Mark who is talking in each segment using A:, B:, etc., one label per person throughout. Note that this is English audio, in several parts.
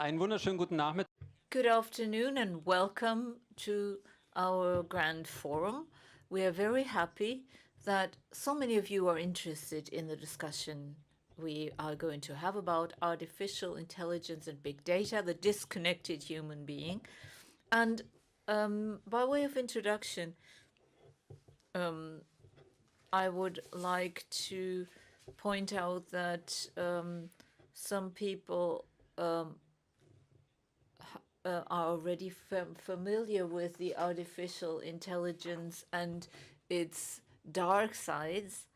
A: Einen wunderschönen guten Nachmittag.
B: Good afternoon and welcome to our grand forum. We are very happy that so many of you are interested in the discussion we are going to have about artificial intelligence and big data, the disconnected human being. And by way of introduction, I would like to point out that some people are already familiar with the artificial intelligence and its dark sides.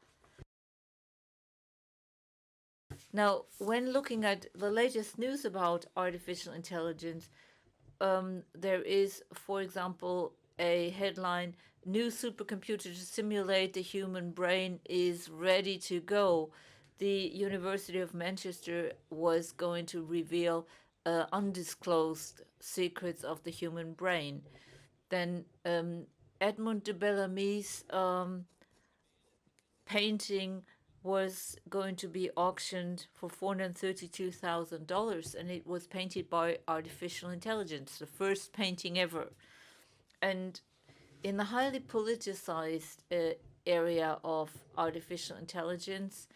B: Now, when looking at the latest news about artificial intelligence, there is, for example, a headline, "New supercomputer to simulate the human brain is ready to go." The University of Manchester was going to reveal undisclosed secrets of the human brain. Then Edmond de Bellamy's painting was going to be auctioned for $432,000, and it was painted by artificial intelligence, the first painting ever. And in the highly politicized area of artificial intelligence,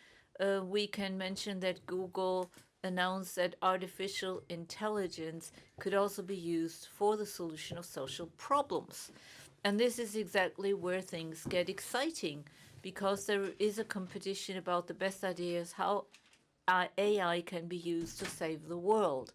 B: we can mention that Google announced that artificial intelligence could also be used for the solution of social problems. And this is exactly where things get exciting, because there is a competition about the best ideas how AI can be used to save the world.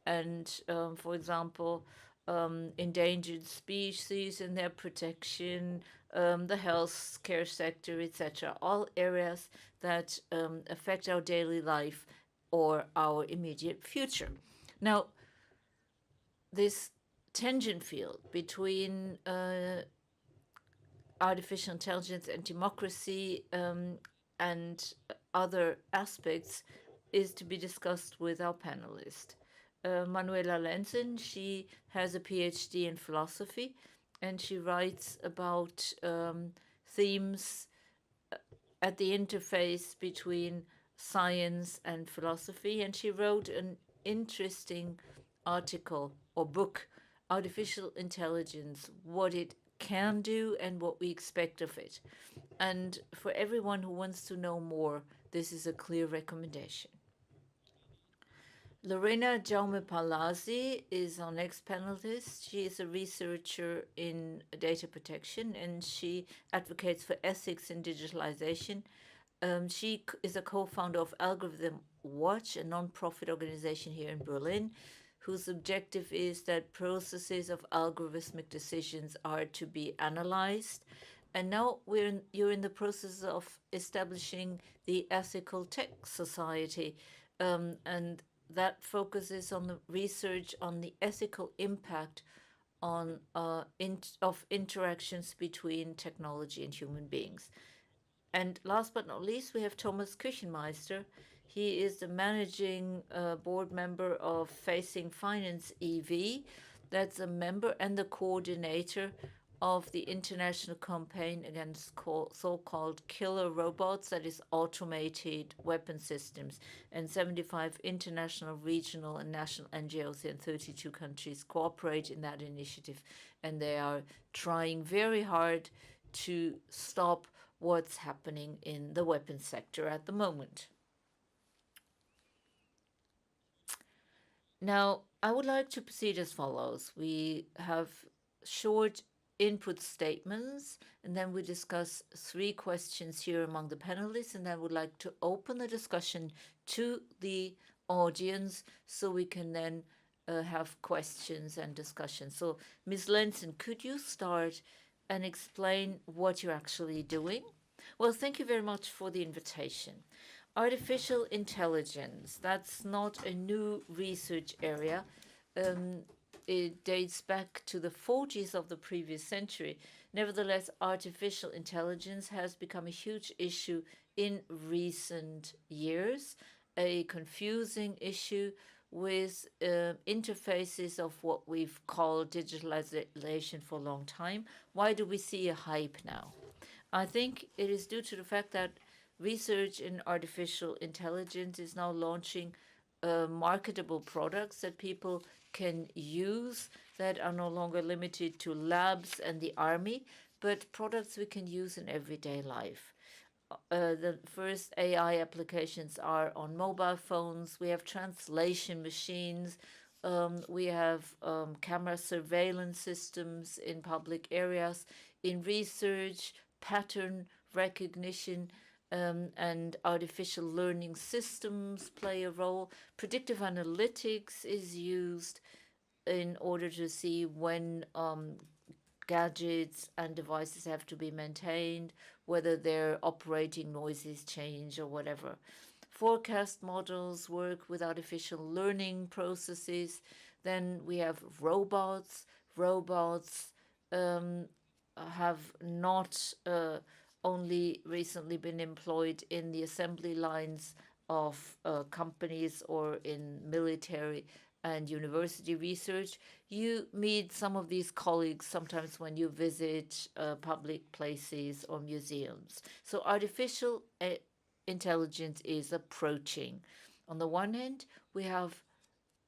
B: And for example, endangered species and their protection, the health care sector, etc., all areas that affect our daily life or our immediate future. Now, this tangent field between artificial intelligence and democracy and other aspects is to be discussed with our panelist. Manuela Lenzen, she has a PhD in philosophy, and she writes about themes at the interface between science and philosophy, and she wrote an interesting article or book, Artificial Intelligence, What It Can Do and What We Expect of It. And for everyone who wants to know more, this is a clear recommendation. Lorena Jaume-Palasi is our next panelist. She is a researcher in data protection, and she advocates for ethics in digitalization. She is a co-founder of Algorithm Watch, a non-profit organization here in Berlin, whose objective is that processes of algorithmic decisions are to be analyzed. And now you're in the process of establishing the Ethical Tech Society, and that focuses on the research on the ethical impact on of interactions between technology and human beings. And last but not least, we have Thomas Küchenmeister. He is the managing board member of Facing Finance EV. That's a member and the coordinator of the international campaign against so-called killer robots, that is automated weapon systems. And 75 international, regional, and national NGOs in 32 countries cooperate in that initiative. And they are trying very hard to stop what's happening in the weapons sector at the moment. Now, I would like to proceed as follows. We have short input statements, and then we discuss 3 questions here among the panelists, and I would like to open the discussion to the audience so we can then have questions and discussions. So, Ms. Lenzen, could you start and explain what you're actually doing? Well, thank you very much for the invitation. Artificial intelligence, that's not a new research area. It dates back to the 40s of the previous century. Nevertheless, artificial intelligence has become a huge issue in recent years, a confusing issue with interfaces of what we've called digitalization for a long time. Why do we see a hype now? I think it is due to the fact that research in artificial intelligence is now launching marketable products that people can use that are no longer limited to labs and the army, but products we can use in everyday life. The first AI applications are on mobile phones. We have translation machines. We have camera surveillance systems in public areas. In research, pattern recognition and artificial learning systems play a role. Predictive analytics is used in order to see when gadgets and devices have to be maintained, whether their operating noises change or whatever. Forecast models work with artificial learning processes. Then we have robots. Robots have not only recently been employed in the assembly lines of companies or in military and university research. You meet some of these colleagues sometimes when you visit public places or museums. So artificial intelligence is approaching. On the one hand, we have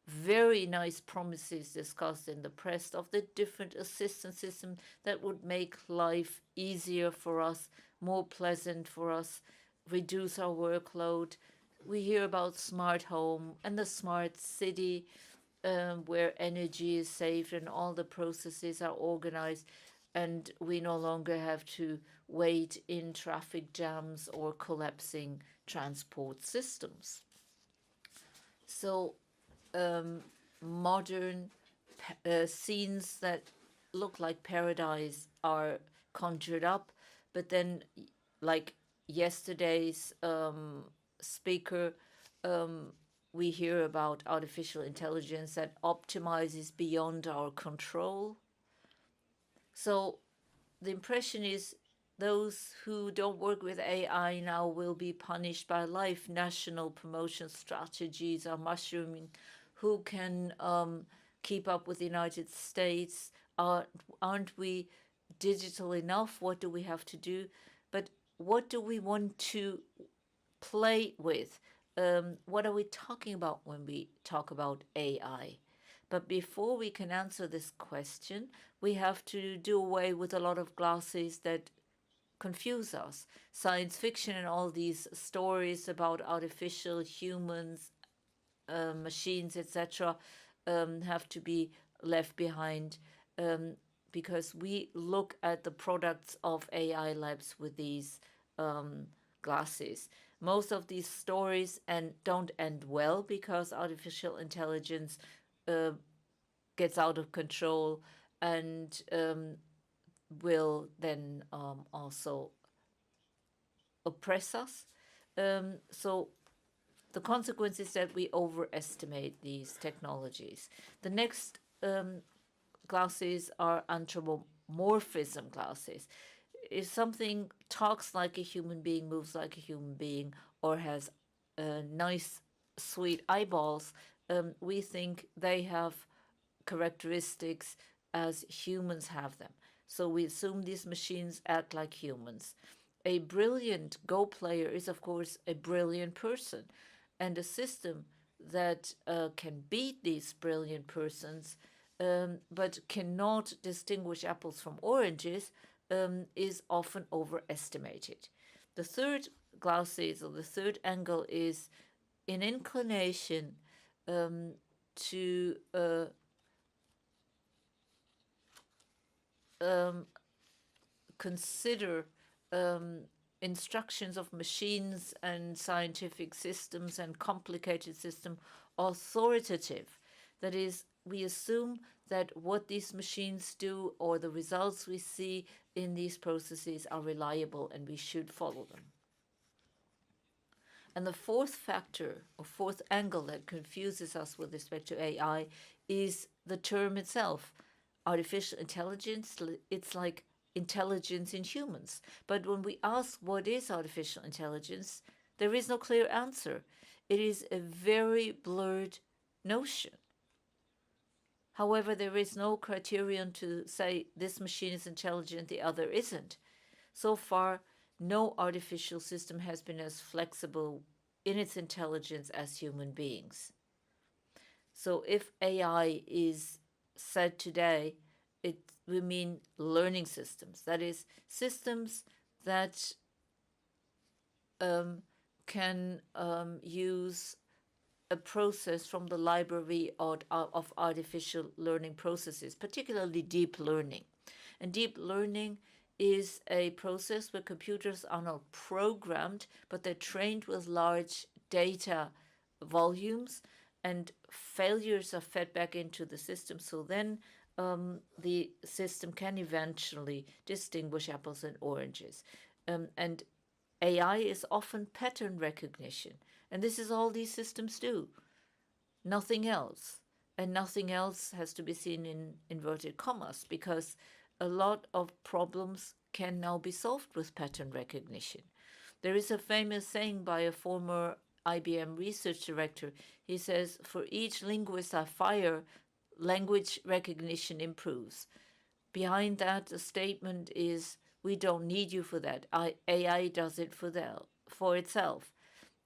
B: very nice promises discussed in the press of the different assistance systems that would make life easier for us, more pleasant for us, reduce our workload. We hear about smart home and the smart city, where energy is saved and all the processes are organized, and we no longer have to wait in traffic jams or collapsing transport systems. So modern scenes that look like paradise are conjured up, but then, like yesterday's speaker, we hear about artificial intelligence that optimizes beyond our control. So the impression is those who don't work with AI now will be punished by life. National promotion strategies are mushrooming. Who can keep up with the United States? Aren't we digital enough? What do we have to do? But what do we want to play with? What are we talking about when we talk about AI? But before we can answer this question, we have to do away with a lot of glasses that confuse us. Science fiction and all these stories about artificial humans, machines, etc., have to be left behind, because we look at the products of AI labs with these glasses. Most of these stories don't end well because artificial intelligence gets out of control and will then also oppress us. So the consequence is that we overestimate these technologies. The next glasses are anthropomorphism glasses. If something talks like a human being, moves like a human being, or has nice, sweet eyeballs, we think they have characteristics as humans have them. So we assume these machines act like humans. A brilliant Go player is, of course, a brilliant person. And a system that can beat these brilliant persons, but cannot distinguish apples from oranges, is often overestimated. The third glasses, or the third angle, is an inclination to consider instructions of machines and scientific systems and complicated systems authoritative. That is, we assume that what these machines do or the results we see in these processes are reliable and we should follow them. And the fourth factor or fourth angle that confuses us with respect to AI is the term itself. Artificial intelligence, it's like intelligence in humans. But when we ask what is artificial intelligence, there is no clear answer. It is a very blurred notion. However, there is no criterion to say this machine is intelligent, the other isn't. So far, no artificial system has been as flexible in its intelligence as human beings. So if AI is said today, we mean learning systems. That is, systems that can use a process from the library of artificial learning processes, particularly deep learning. And deep learning is a process where computers are not programmed, but they're trained with large data volumes, and failures are fed back into the system. So then the system can eventually distinguish apples and oranges. And AI is often pattern recognition. And this is all these systems do, nothing else. And nothing else has to be seen in inverted commas, because a lot of problems can now be solved with pattern recognition. There is a famous saying by a former IBM research director. He says, "For each linguist I fire, language recognition improves." Behind that, the statement is, we don't need you for that. AI does it for itself.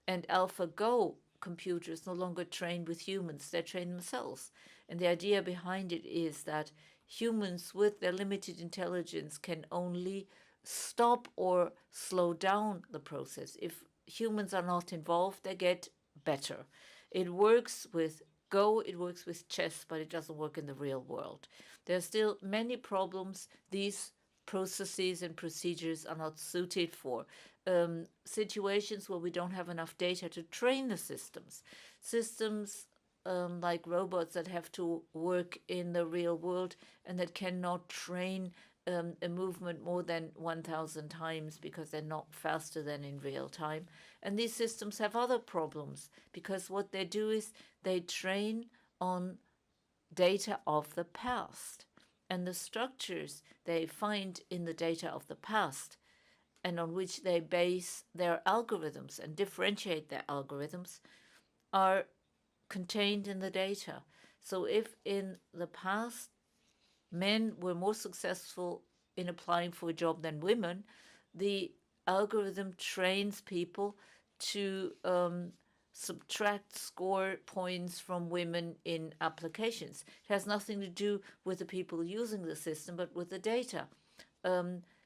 B: And AlphaGo computers no longer train with humans, they train themselves. And the idea behind it is that humans with their limited intelligence can only stop or slow down the process. If humans are not involved, they get better. It works with Go, it works with chess, but it doesn't work in the real world. There are still many problems these processes and procedures are not suited for. Situations where we don't have enough data to train the systems. Systems like robots that have to work in the real world and that cannot train a movement more than 1,000 times because they're not faster than in real time. And these systems have other problems because what they do is they train on data of the past. And the structures they find in the data of the past and on which they base their algorithms and differentiate their algorithms are contained in the data. So if in the past men were more successful in applying for a job than women, the algorithm trains people to subtract score points from women in applications. It has nothing to do with the people using the system, but with the data.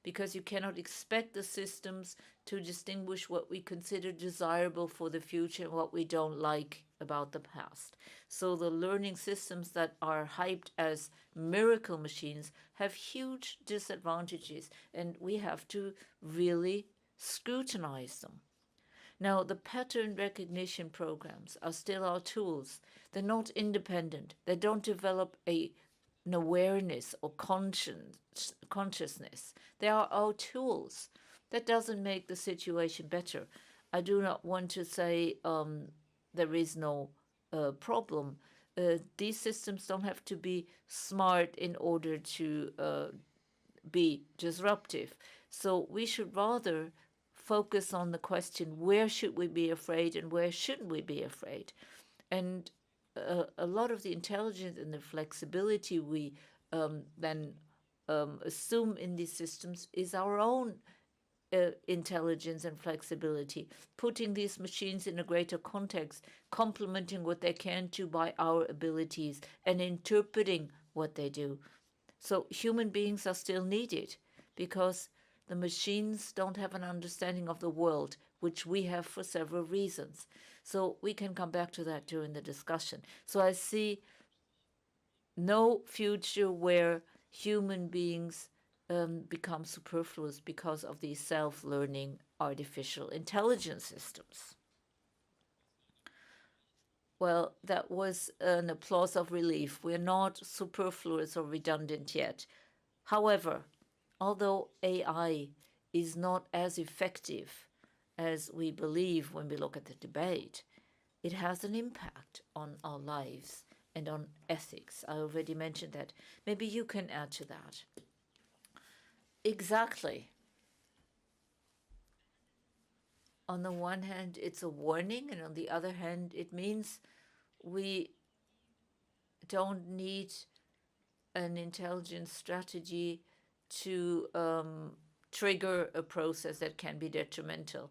B: Because you cannot expect the systems to distinguish what we consider desirable for the future and what we don't like about the past. So the learning systems that are hyped as miracle machines have huge disadvantages, and we have to really scrutinize them. Now, the pattern recognition programs are still our tools. They're not independent. They don't develop an awareness or consciousness. They are our tools. That doesn't make the situation better. I do not want to say there is no problem. These systems don't have to be smart in order to be disruptive. So we should rather focus on the question, where should we be afraid and where shouldn't we be afraid? And a lot of the intelligence and the flexibility we then assume in these systems is our own intelligence and flexibility, putting these machines in a greater context, complementing what they can do by our abilities, and interpreting what they do. So human beings are still needed because the machines don't have an understanding of the world, which we have for several reasons. So we can come back to that during the discussion. So I see no future where human beings become superfluous because of these self-learning artificial intelligence systems. Well, that was an applause of relief. We're not superfluous or redundant yet. However, although AI is not as effective as we believe when we look at the debate, it has an impact on our lives and on ethics. I already mentioned that. Maybe you can add to that. Exactly. On the one hand, it's a warning, and on the other hand, it means we don't need an intelligence strategy to trigger a process that can be detrimental.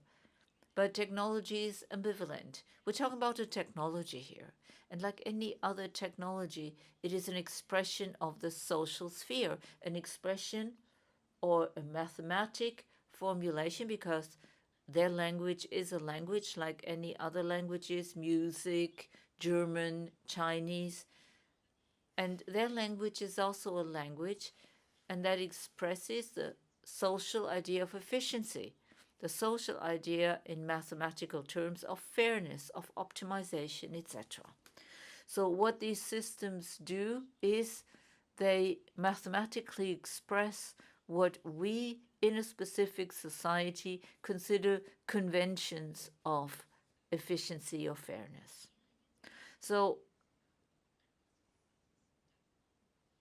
B: But technology is ambivalent. We're talking about a technology here. And like any other technology, it is an expression of the social sphere, an expression or a mathematic formulation, because their language is a language like any other languages, music, German, Chinese. And their language is also a language, and that expresses the social idea of efficiency, the social idea in mathematical terms of fairness, of optimization, etc. So what these systems do is they mathematically express what we in a specific society consider conventions of efficiency or fairness. So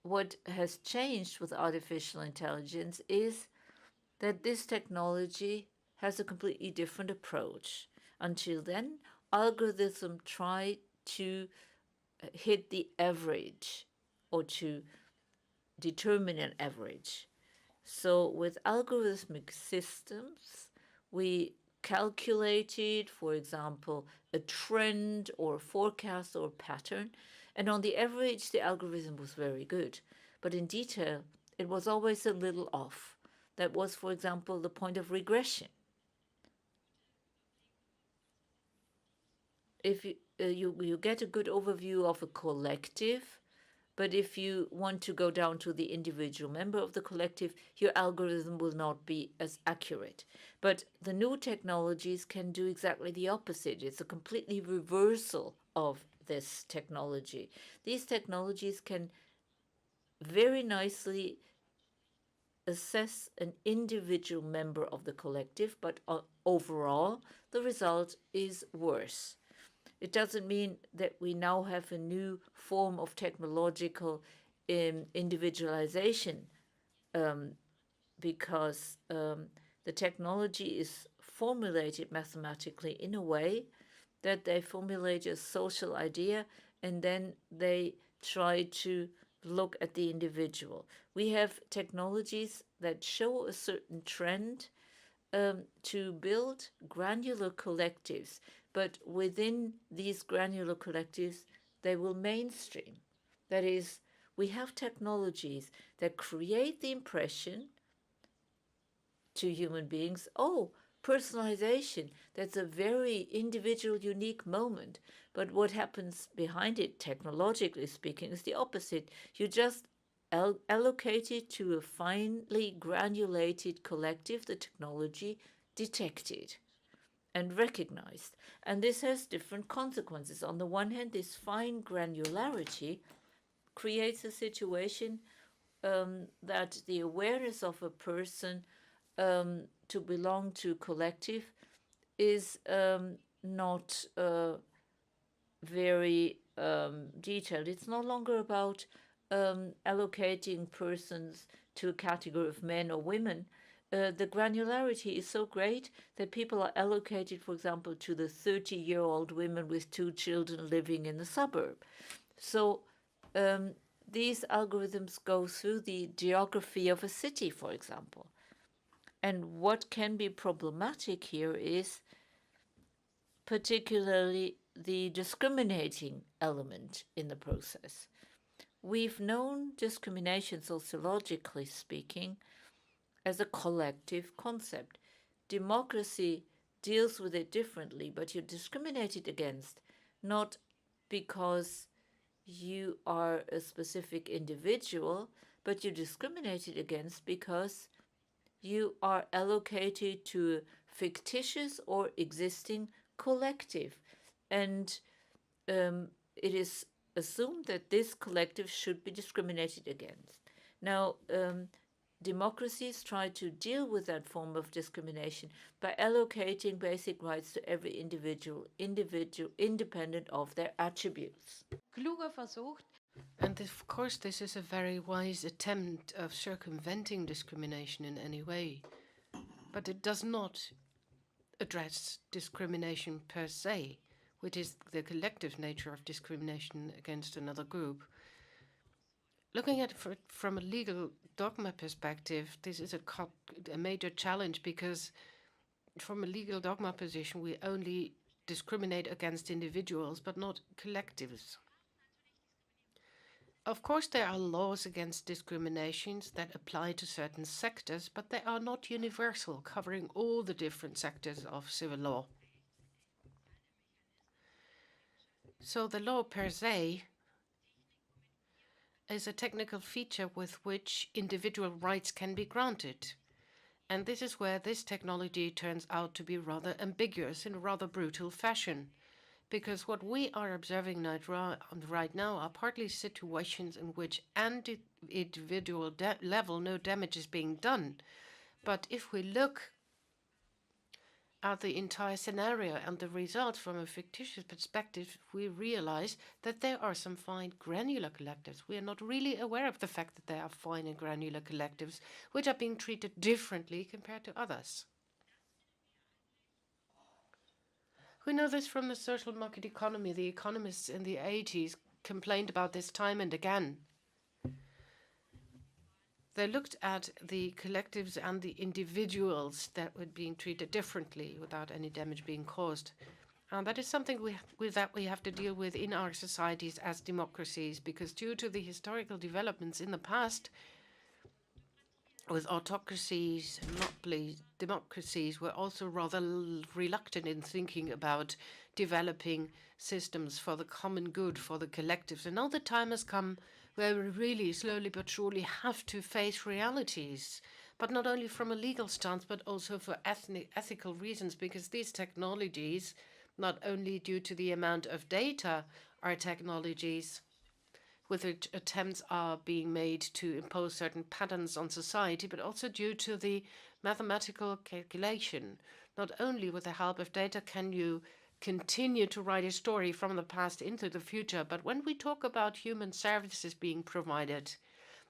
B: what has changed with artificial intelligence is that this technology has a completely different approach. Until then, algorithms try to hit the average or to determine an average. So with algorithmic systems, we calculated, for example, a trend or a forecast or a pattern, and on the average, the algorithm was very good. But in detail, it was always a little off. That was, for example, the point of regression. If you get a good overview of a collective, but if you want to go down to the individual member of the collective, your algorithm will not be as accurate. But the new technologies can do exactly the opposite. It's a completely reversal of this technology. These technologies can very nicely assess an individual member of the collective, but overall, the result is worse. It doesn't mean that we now have a new form of technological individualization, because the technology is formulated mathematically in a way that they formulate a social idea and then they try to look at the individual. We have technologies that show a certain trend to build granular collectives, but within these granular collectives, they will mainstream. That is, we have technologies that create the impression to human beings, oh, personalization, that's a very individual, unique moment. But what happens behind it, technologically speaking, is the opposite. You just allocate it to a finely granulated collective the technology detected and recognized. And this has different consequences. On the one hand, this fine granularity creates a situation that the awareness of a person to belong to collective is not very detailed. It's no longer about allocating persons to a category of men or women. The granularity is so great that people are allocated, for example, to the 30-year-old women with 2 children living in the suburb. So these algorithms go through the geography of a city, for example. And what can be problematic here is particularly the discriminating element in the process. We've known discrimination, sociologically speaking, as a collective concept. Democracy deals with it differently, but you're discriminated against not because you are a specific individual, but you're discriminated against because you are allocated to a fictitious or existing collective. And it is assumed that this collective should be discriminated against. Now, democracies try to deal with that form of discrimination by allocating basic rights to every individual independent of their attributes.
A: And of course, this is a very wise attempt of circumventing discrimination in any way, but it does not address discrimination per se, which is the collective nature of discrimination against another group. Looking at it from a legal dogma perspective, this is a major challenge because from a legal dogma position, we only discriminate against individuals, but not collectives. Of course, there are laws against discriminations that apply to certain sectors, but they are not universal, covering all the different sectors of civil law. So the law per se is a technical feature with which individual rights can be granted. And this is where this technology turns out to be rather ambiguous in a rather brutal fashion. Because what we are observing right now are partly situations in which at the individual level no damage is being done. But if we look at the entire scenario and the results from a fictitious perspective, we realize that there are some fine granular collectives. We are not really aware of the fact that there are fine and granular collectives which are being treated differently compared to others. We know this from the social market economy. The economists in the 80s complained about this time and again. They looked at the collectives and the individuals that were being treated differently without any damage being caused. And that is something we have to deal with in our societies as democracies, because due to the historical developments in the past, with autocracies and monopoly democracies, were also rather reluctant in thinking about developing systems for the common good, for the collectives. And now the time has come where we really slowly but surely have to face realities, but not only from a legal stance, but also for ethical reasons, because these technologies, not only due to the amount of data, are technologies with which attempts are being made to impose certain patterns on society, but also due to the mathematical calculation. Not only with the help of data can you continue to write a story from the past into the future, but when we talk about human services being provided,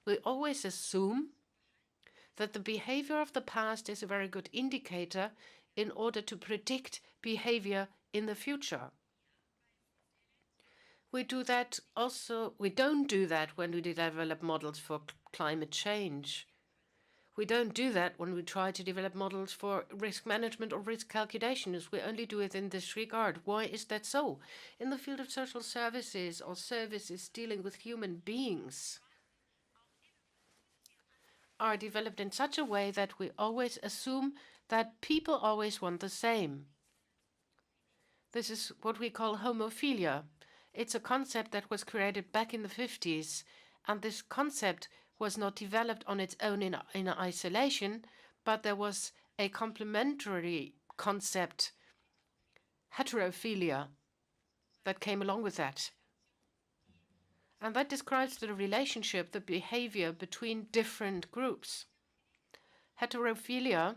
A: we always assume that the behavior of the past is a very good indicator in order to predict behavior in the future. We don't do that when we develop models for climate change. We don't do that when we try to develop models for risk management or risk calculations. We only do it in this regard. Why is that so? In the field of social services or services dealing with human beings are developed in such a way that we always assume that people always want the same. This is what we call homophilia. It's a concept that was created back in the 50s, and this concept was not developed on its own in isolation, but there was a complementary concept, heterophilia, that came along with that. And that describes the relationship, the behavior between different groups. Heterophilia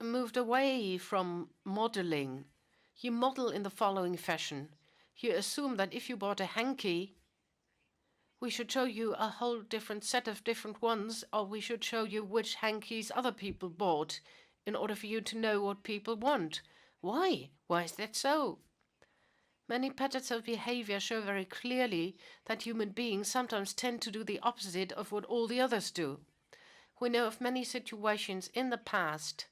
A: moved away from modeling. You model in the following fashion. You assume that if you bought a hanky, we should show you a whole different set of different ones, or we should show you which hankies other people bought in order for you to know what people want. Why? Why is that so? Many patterns of behavior show very clearly that human beings sometimes tend to do the opposite of what all the others do. We know of many situations in the past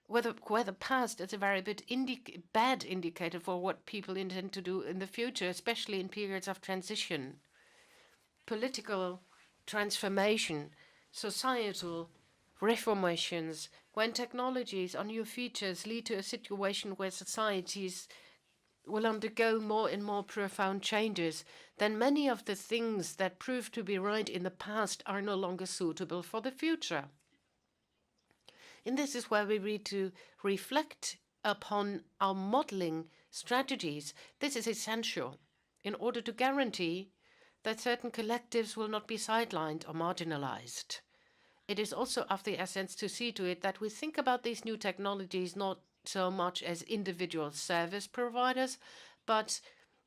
A: where the past is a very bad indicator for what people intend to do in the future, especially in periods of transition, political transformation, societal reformations, when technologies or new features lead to a situation where societies will undergo more and more profound changes, then many of the things that proved to be right in the past are no longer suitable for the future. And this is where we need to reflect upon our modeling strategies. This is essential in order to guarantee that certain collectives will not be sidelined or marginalized. It is also of the essence to see to it that we think about these new technologies not so much as individual service providers, but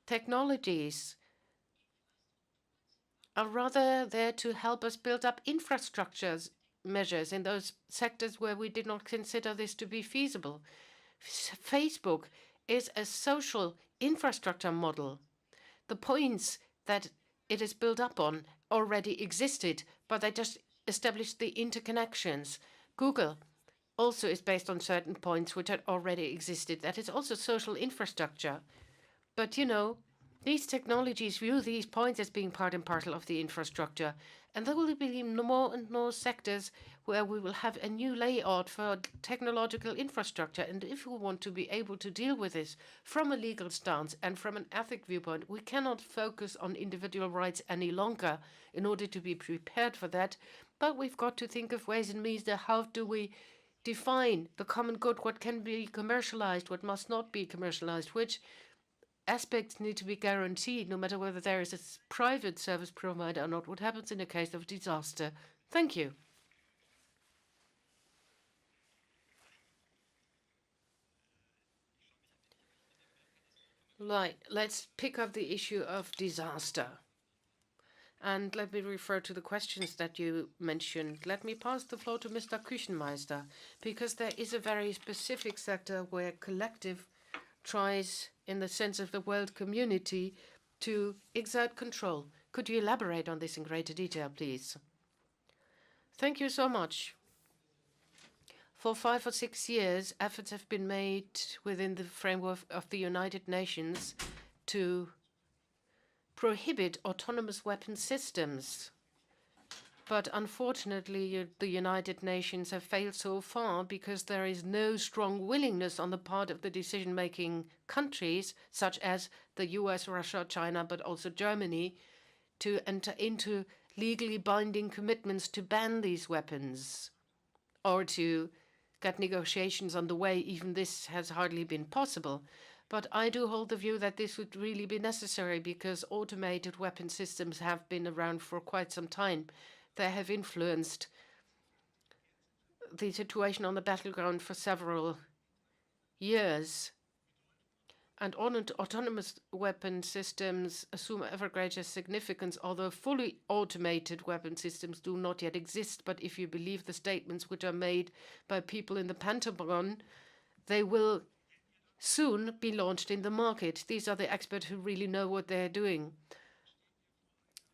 A: technologies are rather there to help us build up infrastructures measures in those sectors where we did not consider this to be feasible. Facebook is a social infrastructure model. The points that it is built up on already existed, but they just established the interconnections. Google also is based on certain points which had already existed. That is also social infrastructure. But you know, these technologies view these points as being part and parcel of the infrastructure. And there will be more and more sectors where we will have a new layout for technological infrastructure. And if we want to be able to deal with this from a legal stance and from an ethic viewpoint, we cannot focus on individual rights any longer in order to be prepared for that. But we've got to think of ways and means that how do we define the common good, what can be commercialized, what must not be commercialized, which aspects need to be guaranteed, no matter whether there is a private service provider or not. What happens in a case of disaster? Thank you. Right, let's pick up the issue of disaster. And let me refer to the questions that you mentioned. Let me pass the floor to Mr. Küchenmeister, because there is a very specific sector where collective tries, in the sense of the world community, to exert control. Could you elaborate on this in greater detail, please? Thank you so much. For 5 or 6 years, efforts have been made within the framework of the United Nations to prohibit autonomous weapon systems. But unfortunately, the United Nations have failed so far because there is no strong willingness on the part of the decision-making countries, such as the US, Russia, China, but also Germany, to enter into legally binding commitments to ban these weapons or to get negotiations underway. Even this has hardly been possible. But I do hold the view that this would really be necessary because automated weapon systems have been around for quite some time. They have influenced the situation on the battleground for several years. And autonomous weapon systems assume ever greater significance, although fully automated weapon systems do not yet exist. But if you believe the statements which are made by people in the Pentagon, they will soon be launched in the market. These are the experts who really know what they're doing.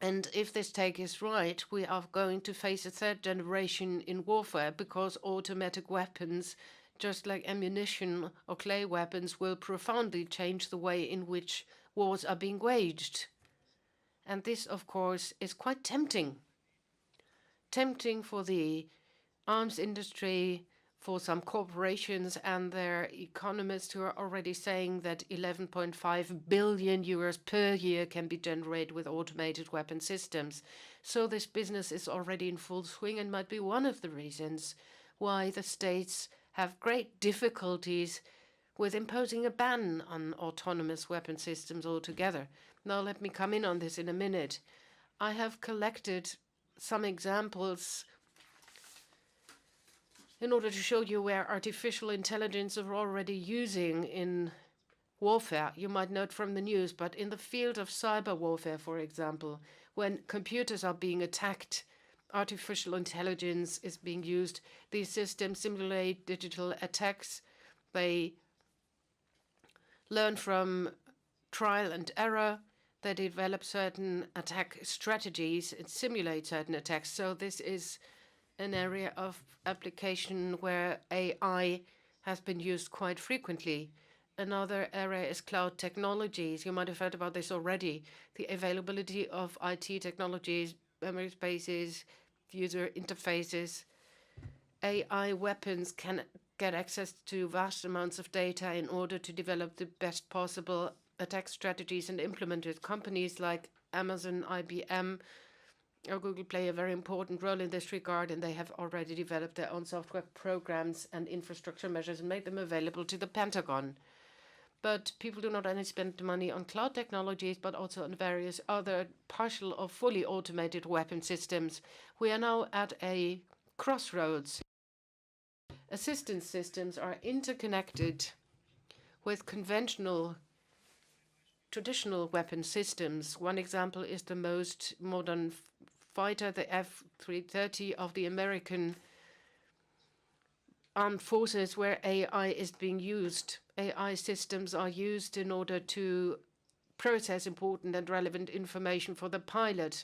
A: And if this take is right, we are going to face a third generation in warfare because automatic weapons, just like ammunition or clay weapons, will profoundly change the way in which wars are being waged. And this, of course, is quite tempting. Tempting for the arms industry, for some corporations and their economists who are already saying that 11.5 billion euros per year can be generated with automated weapon systems. So this business is already in full swing and might be one of the reasons why the states have great difficulties with imposing a ban on autonomous weapon systems altogether. Now let me come in on this in a minute. I have collected some examples in order to show you where artificial intelligence are already using in warfare. You might note from the news, but in the field of cyber warfare, for example, when computers are being attacked, artificial intelligence is being used. These systems simulate digital attacks. They learn from trial and error. They develop certain attack strategies and simulate certain attacks. So this is an area of application where AI has been used quite frequently. Another area is cloud technologies. You might have heard about this already. The availability of IT technologies, memory spaces, user interfaces. AI weapons can get access to vast amounts of data in order to develop the best possible attack strategies and implement it. Companies like Amazon, IBM, or Google play a very important role in this regard, and they have already developed their own software programs and infrastructure measures and made them available to the Pentagon. But people do not only spend money on cloud technologies, but also on various other partial or fully automated weapon systems. We are now at a crossroads. Assistance systems are interconnected with conventional traditional weapon systems. One example is the most modern fighter, the F-330 of the American armed forces, where AI is being used. AI systems are used in order to process important and relevant information for the pilot.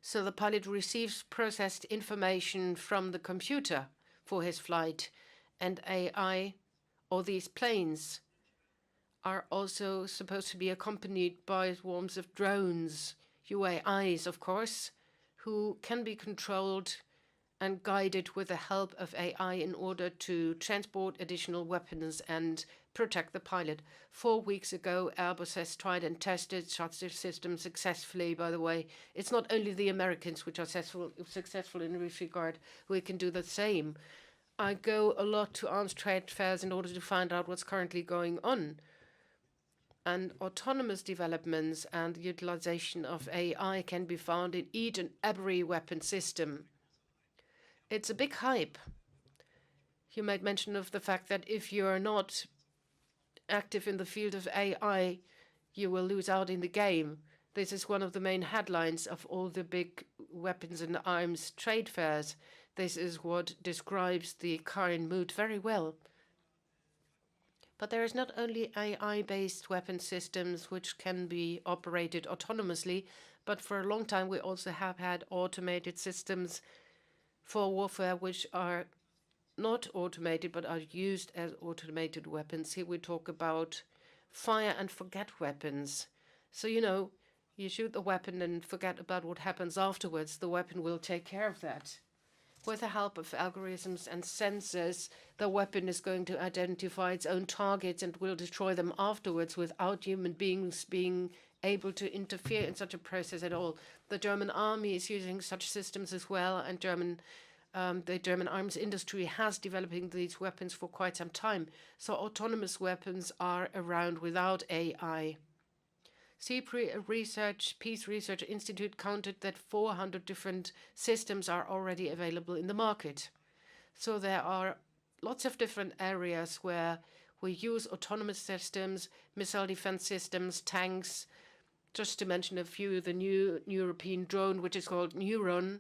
A: So the pilot receives processed information from the computer for his flight, and AI, or these planes, are also supposed to be accompanied by swarms of drones, UAIs, of course, who can be controlled and guided with the help of AI in order to transport additional weapons and protect the pilot. 4 weeks ago, Airbus has tried and tested such a system successfully, by the way. It's not only the Americans which are successful in this regard. We can do the same. I go a lot to arms trade fairs in order to find out what's currently going on. And autonomous developments and utilization of AI can be found in each and every weapon system. It's a big hype. You made mention of the fact that if you are not active in the field of AI, you will lose out in the game. This is one of the main headlines of all the big weapons and arms trade fairs. This is what describes the current mood very well. But there is not only AI-based weapon systems which can be operated autonomously, but for a long time we also have had automated systems for warfare which are not automated but are used as automated weapons. Here we talk about fire and forget weapons. So, you shoot the weapon and forget about what happens afterwards. The weapon will take care of that. With the help of algorithms and sensors, the weapon is going to identify its own targets and will destroy them afterwards without human beings being able to interfere in such a process at all. The German army is using such systems as well, and the German arms industry has developing these weapons for quite some time. So autonomous weapons are around without AI. Peace Research Institute counted that 400 different systems are already available in the market. So there are lots of different areas where we use autonomous systems, missile defense systems, tanks. Just to mention a few, the new European drone, which is called Neuron,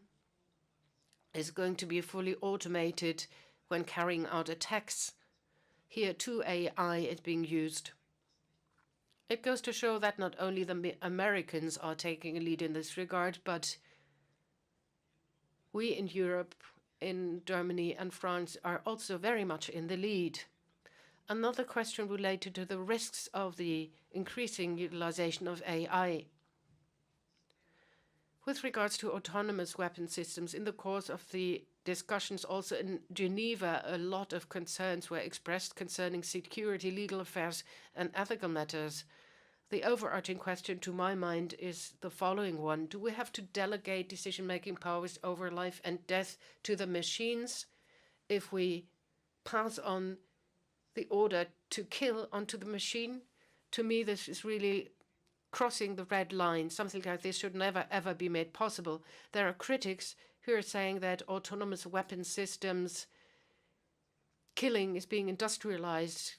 A: is going to be fully automated when carrying out attacks. Here too AI is being used. It goes to show that not only the Americans are taking a lead in this regard, but we in Europe, in Germany and France, are also very much in the lead. Another question related to the risks of the increasing utilization of AI. With regards to autonomous weapon systems, in the course of the discussions also in Geneva, a lot of concerns were expressed concerning security, legal affairs, and ethical matters. The overarching question to my mind is the following one. Do we have to delegate decision-making powers over life and death to the machines if we pass on the order to kill onto the machine? To me, this is really crossing the red line. Something like this should never, ever be made possible. There are critics who are saying that autonomous weapon systems killing is being industrialized.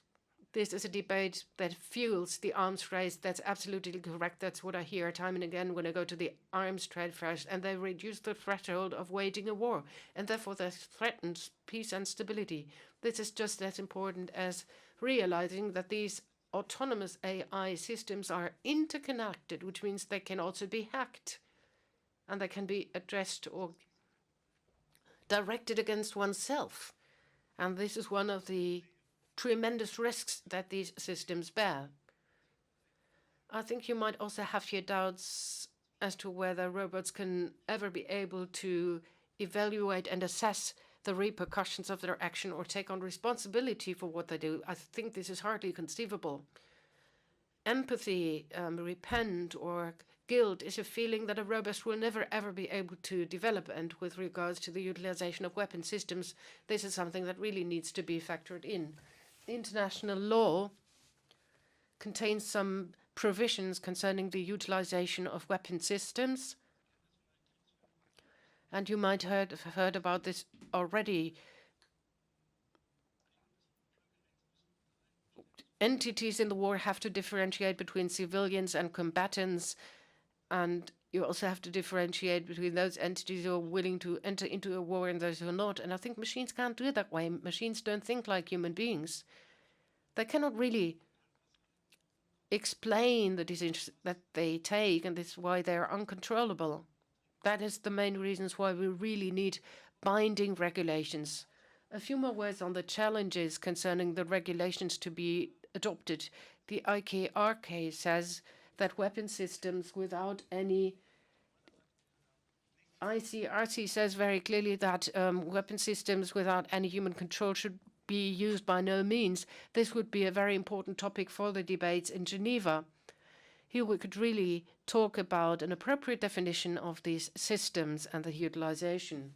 A: This is a debate that fuels the arms race. That's absolutely correct. That's what I hear time and again when I go to the arms trade fairs, and they reduce the threshold of waging a war, and therefore that threatens peace and stability. This is just as important as realizing that these autonomous AI systems are interconnected, which means they can also be hacked, and they can be addressed or directed against oneself. And this is one of the tremendous risks that these systems bear. I think you might also have your doubts as to whether robots can ever be able to evaluate and assess the repercussions of their action or take on responsibility for what they do. I think this is hardly conceivable. Empathy, repent, or guilt is a feeling that a robot will never ever be able to develop, and with regards to the utilization of weapon systems, this is something that really needs to be factored in. International law contains some provisions concerning the utilization of weapon systems, and you might have heard about this already. Entities in the war have to differentiate between civilians and combatants, and you also have to differentiate between those entities who are willing to enter into a war and those who are not. And I think machines can't do it that way. Machines don't think like human beings. They cannot really explain the decisions that they take, and this is why they are uncontrollable. that is the main reasons why we really need binding regulations. A few more words on the challenges concerning the regulations to be adopted. The IKRK says that weapon systems without any ICRC says very clearly that weapon systems without any human control should be used by no means. This would be a very important topic for the debates in Geneva. Here we could really talk about an appropriate definition of these systems and the utilization.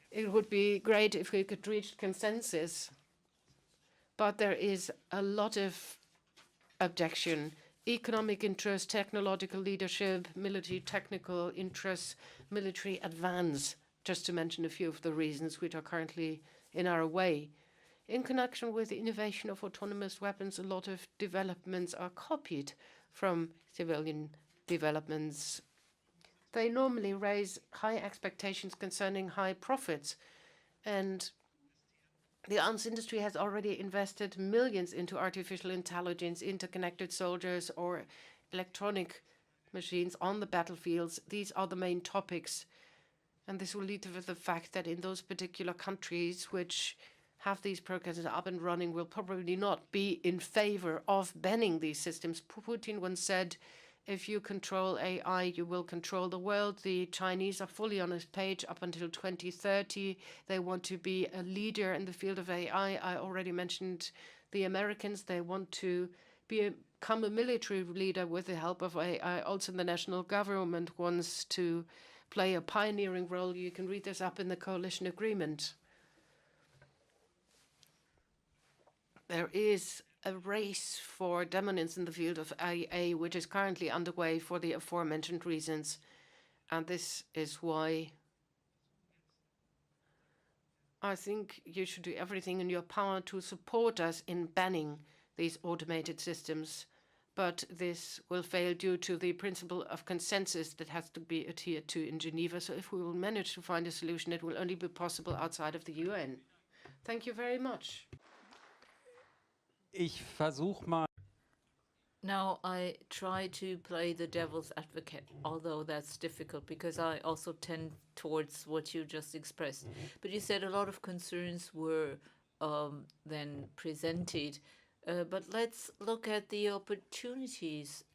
A: It would be great if we could reach consensus, but there is a lot of objection. Economic interest, technological leadership, military technical interests, military advance, just to mention a few of the reasons which are currently in our way. In connection with the innovation of autonomous weapons, a lot of developments are copied from civilian developments. They normally raise high expectations concerning high profits, and the arms industry has already invested millions into artificial intelligence, interconnected soldiers, or electronic machines on the battlefields. These are the main topics. And this will lead to the fact that in those particular countries which have these programs up and running will probably not be in favor of banning these systems. Putin once said, if you control AI, you will control the world. The Chinese are fully on his page up until 2030. They want to be a leader in the field of AI. I already mentioned the Americans. They want to become a military leader with the help of AI. Also, the national government wants to play a pioneering role. You can read this up in the coalition agreement. There is a race for dominance in the field of AI, which is currently underway for the aforementioned reasons. And this is why I think you should do everything in your power to support us in banning these automated systems. But this will fail due to the principle of consensus that has to be adhered to in Geneva. So if we will manage to find a solution, it will only be possible outside of the UN. Thank you very much.
C: Ich versuche mal.
B: Now I try to play the devil's advocate, although that's difficult because I also tend towards what you just expressed. But you said a lot of concerns were then presented. But let's look at the opportunities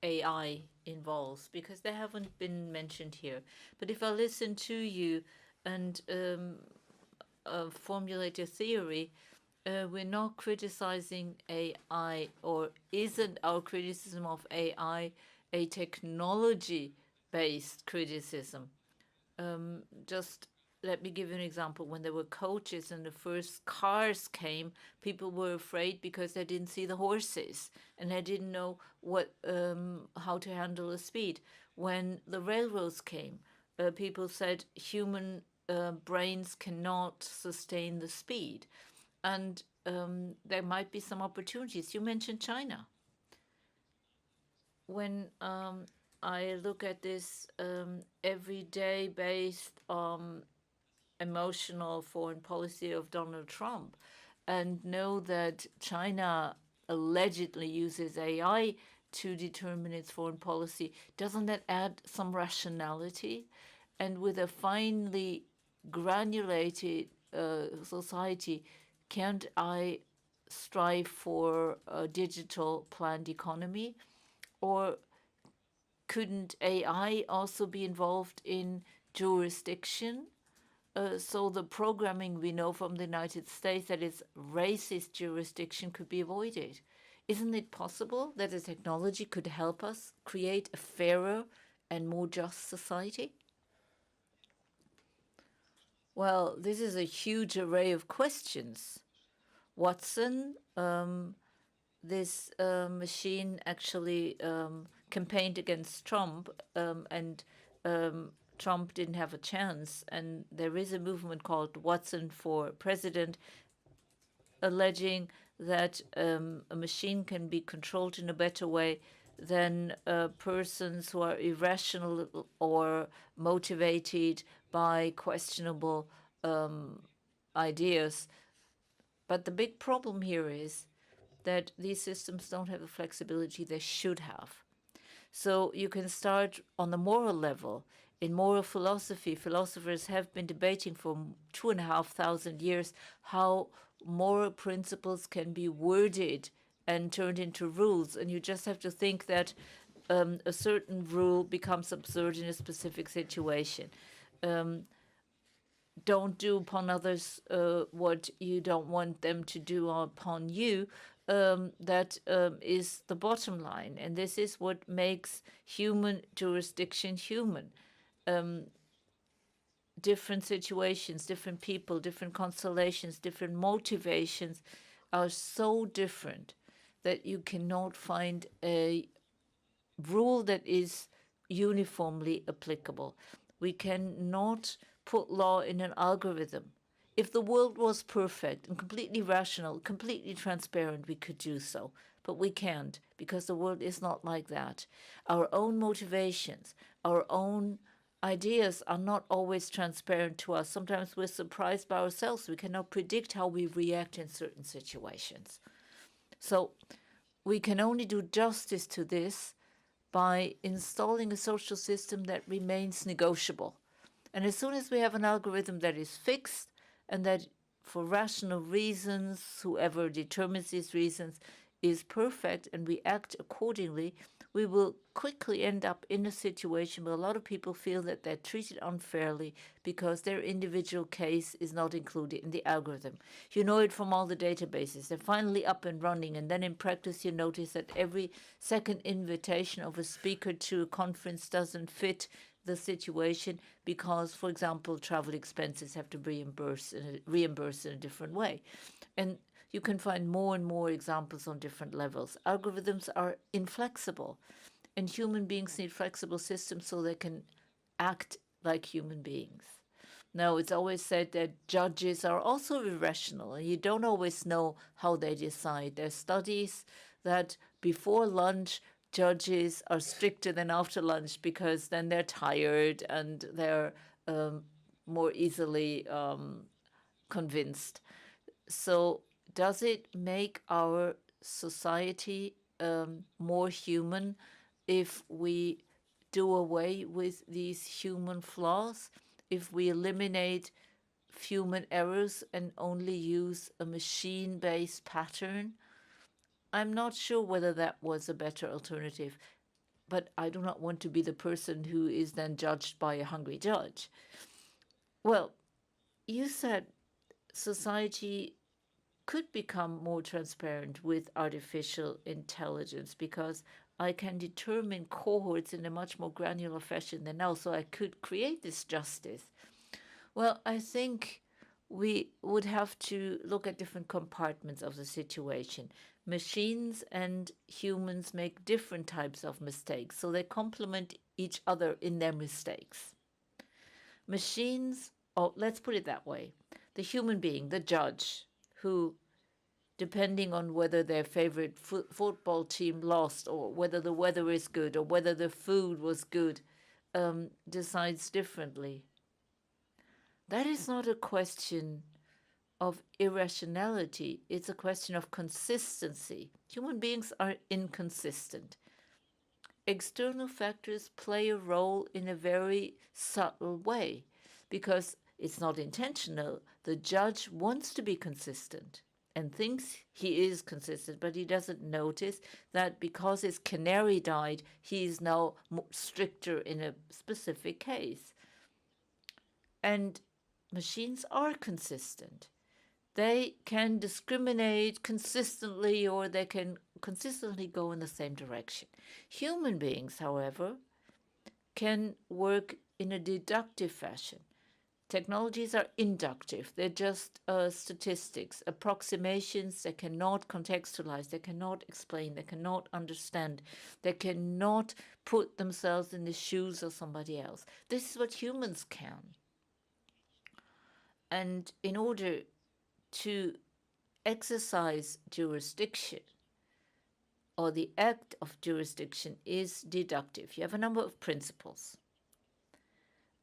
B: AI involves, because they haven't been mentioned here. But if I listen to you and formulate a theory, we're not criticizing AI, or isn't our criticism of AI a technology-based criticism? Just let me give you an example. When there were coaches and the first cars came, people were afraid because they didn't see the horses and they didn't know how to handle the speed. When the railroads came, people said human brains cannot sustain the speed. And there might be some opportunities. You mentioned China. When I look at this everyday based emotional foreign policy of Donald Trump and know that China allegedly uses AI to determine its foreign policy, doesn't that add some rationality? And with a finely granulated society, can't I strive for a digital planned economy? Or couldn't AI also be involved in jurisdiction? So the programming we know from the United States that it's racist jurisdiction could be avoided. Isn't it possible that the technology could help us create a fairer and more just society? Well, this is a huge array of questions. Watson, this machine actually campaigned against Trump, and Trump didn't have a chance. And there is a movement called Watson for President, alleging that a machine can be controlled in a better way than persons who are irrational or motivated by questionable ideas. But the big problem here is that these systems don't have the flexibility they should have. So you can start on the moral level. In moral philosophy, philosophers have been debating for 2,500 years how moral principles can be worded and turned into rules. And you just have to think that a certain rule becomes absurd in a specific situation. Don't do upon others what you don't want them to do upon you. That is the bottom line. And this is what makes human jurisdiction human. Different situations, different people, different constellations, different motivations are so different that you cannot find a rule that is uniformly applicable. We cannot put law in an algorithm. If the world was perfect and completely rational, completely transparent, we could do so. But we can't, because the world is not like that. Our own motivations, our own ideas are not always transparent to us. Sometimes we're surprised by ourselves. We cannot predict how we react in certain situations. So we can only do justice to this by installing a social system that remains negotiable. And as soon as we have an algorithm that is fixed and that for rational reasons, whoever determines these reasons is perfect and we act accordingly, we will quickly end up in a situation where a lot of people feel that they're treated unfairly because their individual case is not included in the algorithm. You know it from all the databases. They're finally up and running, and then in practice you notice that every second invitation of a speaker to a conference doesn't fit the situation because, for example, travel expenses have to be reimbursed in a different way. And you can find more and more examples on different levels. Algorithms are inflexible, and human beings need flexible systems so they can act like human beings. Now, it's always said that judges are also irrational, and you don't always know how they decide. There's studies that before lunch, judges are stricter than after lunch because then they're tired and they're more easily convinced. So does it make our society more human if we do away with these human flaws, if we eliminate human errors and only use a machine-based pattern? I'm not sure whether that was a better alternative, but I do not want to be the person who is then judged by a hungry judge. Well, you said society could become more transparent with artificial intelligence because I can determine cohorts in a much more granular fashion than now, so I could create this justice. Well, I think we would have to look at different compartments of the situation. Machines and humans make different types of mistakes, so they complement each other in their mistakes. Machines, let's put it that way. The human being, the judge, who, depending on whether their favorite football team lost or whether the weather is good or whether the food was good, decides differently. That is not a question of irrationality. It's a question of consistency. Human beings are inconsistent. External factors play a role in a very subtle way because it's not intentional. The judge wants to be consistent and thinks he is consistent, but he doesn't notice that because his canary died, he is now stricter in a specific case. And machines are consistent. They can discriminate consistently, or they can consistently go in the same direction. Human beings, however, can work in a deductive fashion. Technologies are inductive. They're just statistics, approximations. They cannot contextualize. They cannot explain. They cannot understand. They cannot put themselves in the shoes of somebody else. This is what humans can. And in order to exercise jurisdiction, or the act of jurisdiction is deductive. You have a number of principles.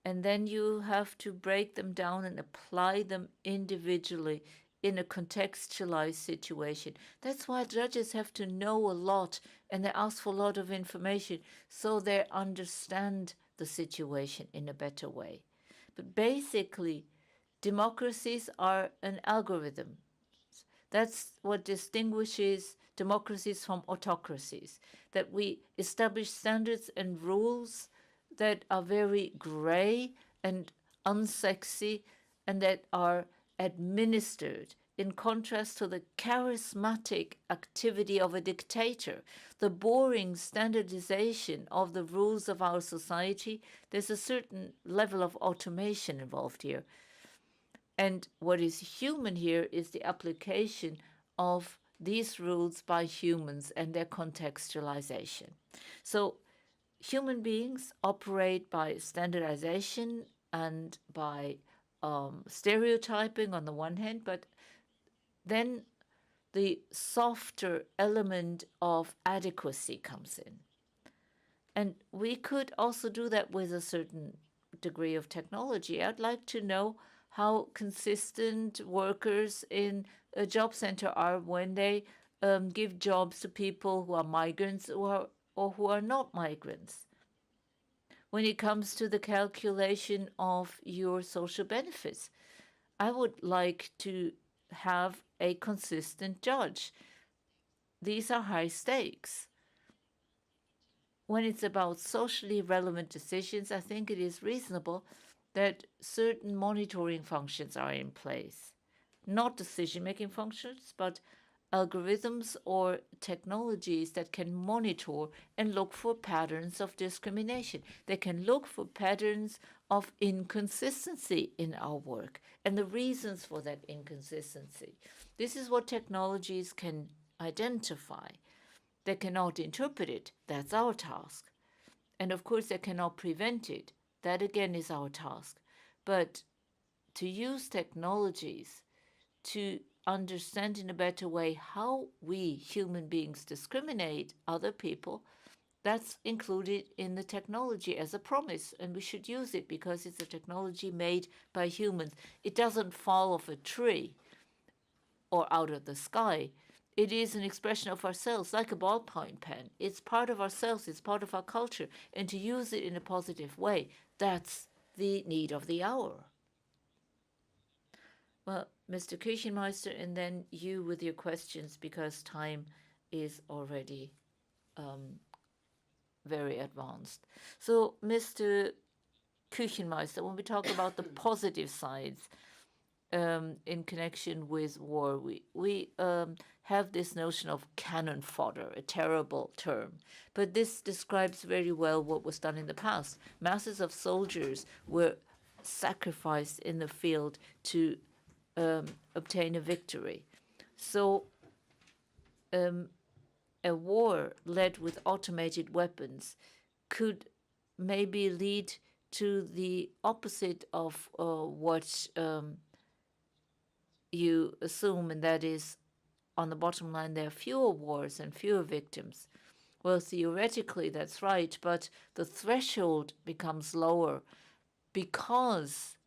B: And then you have to break them down and apply them individually in a contextualized situation. That's why judges have to know a lot and they ask for a lot of information so they understand the situation in a better way. But basically, democracies are an algorithm. That's what distinguishes democracies from autocracies, that we establish standards and rules that are very gray and unsexy and that are administered in contrast to the charismatic activity of a dictator, the boring standardization of the rules of our society. There's a certain level of automation involved here. And what is human here is the application of these rules by humans and their contextualization. So human beings operate by standardization and by stereotyping on the one hand, but then the softer element of adequacy comes in. And we could also do that with a certain degree of technology. I'd like to know how consistent workers in a job center are when they give jobs to people who are migrants or who are not migrants. When it comes to the calculation of your social benefits, I would like to have a consistent judge. These are high stakes. When it's about socially relevant decisions, I think it is reasonable that certain monitoring functions are in place. Not decision-making functions, but algorithms or technologies that can monitor and look for patterns of discrimination. They can look for patterns of inconsistency in our work and the reasons for that inconsistency. This is what technologies can identify. They cannot interpret it. That's our task. And of course, they cannot prevent it. That again is our task. But to use technologies to understand in a better way how we human beings discriminate other people, that's included in the technology as a promise, and we should use it because it's a technology made by humans. It doesn't fall off a tree or out of the sky. It is an expression of ourselves, like a ballpoint pen. It's part of ourselves, it's part of our culture, and to use it in a positive way, that's the need of the hour. Well, Mr. Küchenmeister, and then you with your questions, because time is already very advanced. So, Mr. Küchenmeister, when we talk about the positive sides in connection with war, we have this notion of cannon fodder, a terrible term. But this describes very well what was done in the past. Masses of soldiers were sacrificed in the field to obtain a victory. So a war led with automated weapons could maybe lead to the opposite of what you assume, and that is, on the bottom line, there are fewer wars and fewer victims. Well, theoretically, that's right, but the threshold becomes lower because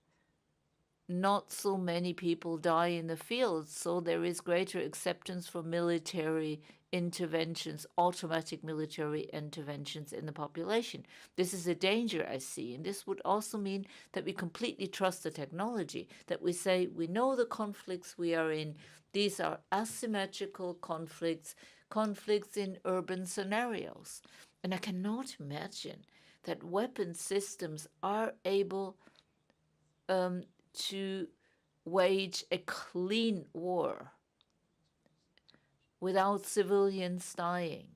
B: not so many people die in the field, so there is greater acceptance for military interventions, automatic military interventions in the population. This is a danger I see, and this would also mean that we completely trust the technology, that we say we know the conflicts we are in. These are asymmetrical conflicts, conflicts in urban scenarios. And I cannot imagine that weapon systems are able to wage a clean war without civilians dying.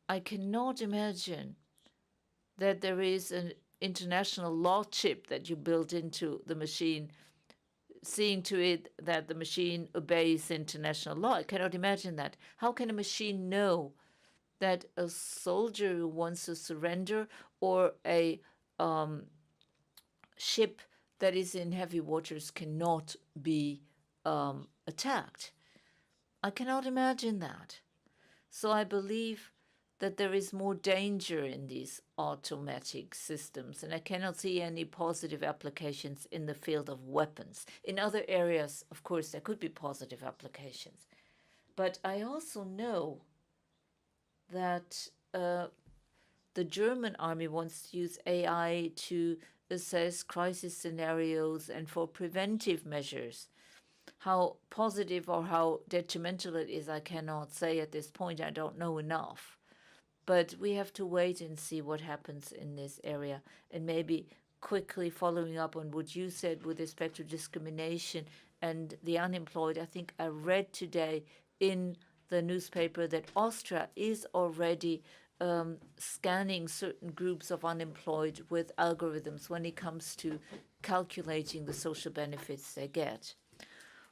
B: I cannot imagine that there is an international law chip that you build into the machine, seeing to it that the machine obeys international law. I cannot imagine that. How can a machine know that a soldier who wants to surrender or a ship that is in heavy waters cannot be attacked? I cannot imagine that. So I believe that there is more danger in these automatic systems, and I cannot see any positive applications in the field of weapons. In other areas, of course, there could be positive applications. But I also know that the German army wants to use AI to assess crisis scenarios and for preventive measures. How positive or how detrimental it is, I cannot say at this point. I don't know enough. But we have to wait and see what happens in this area. And maybe quickly following up on what you said with respect to discrimination and the unemployed, I think I read today in the newspaper that Austria is already scanning certain groups of unemployed with algorithms when it comes to calculating the social benefits they get.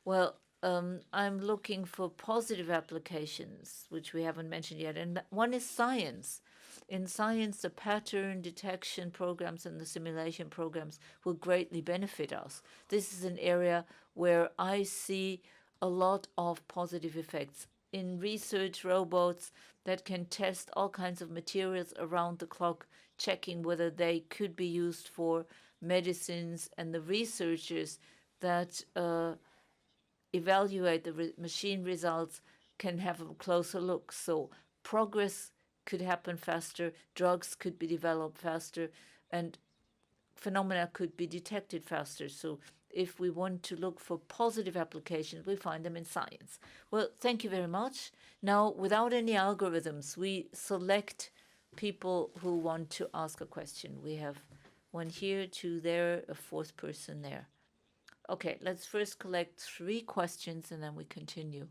B: Well, I'm looking for positive applications, which we haven't mentioned yet. And one is science. In science, the pattern detection programs and the simulation programs will greatly benefit us. This is an area where I see a lot of positive effects. In research, robots that can test all kinds of materials around the clock, checking whether they could be used for medicines, and the researchers that evaluate the machine results can have a closer look. So progress could happen faster, drugs could be developed faster, and phenomena could be detected faster. So if we want to look for positive applications, we find them in science. Well, thank you very much. Now, without any algorithms, we select people who want to ask a question. We have one here, two there, a fourth person there. Okay, let's first collect 3 questions and then we continue.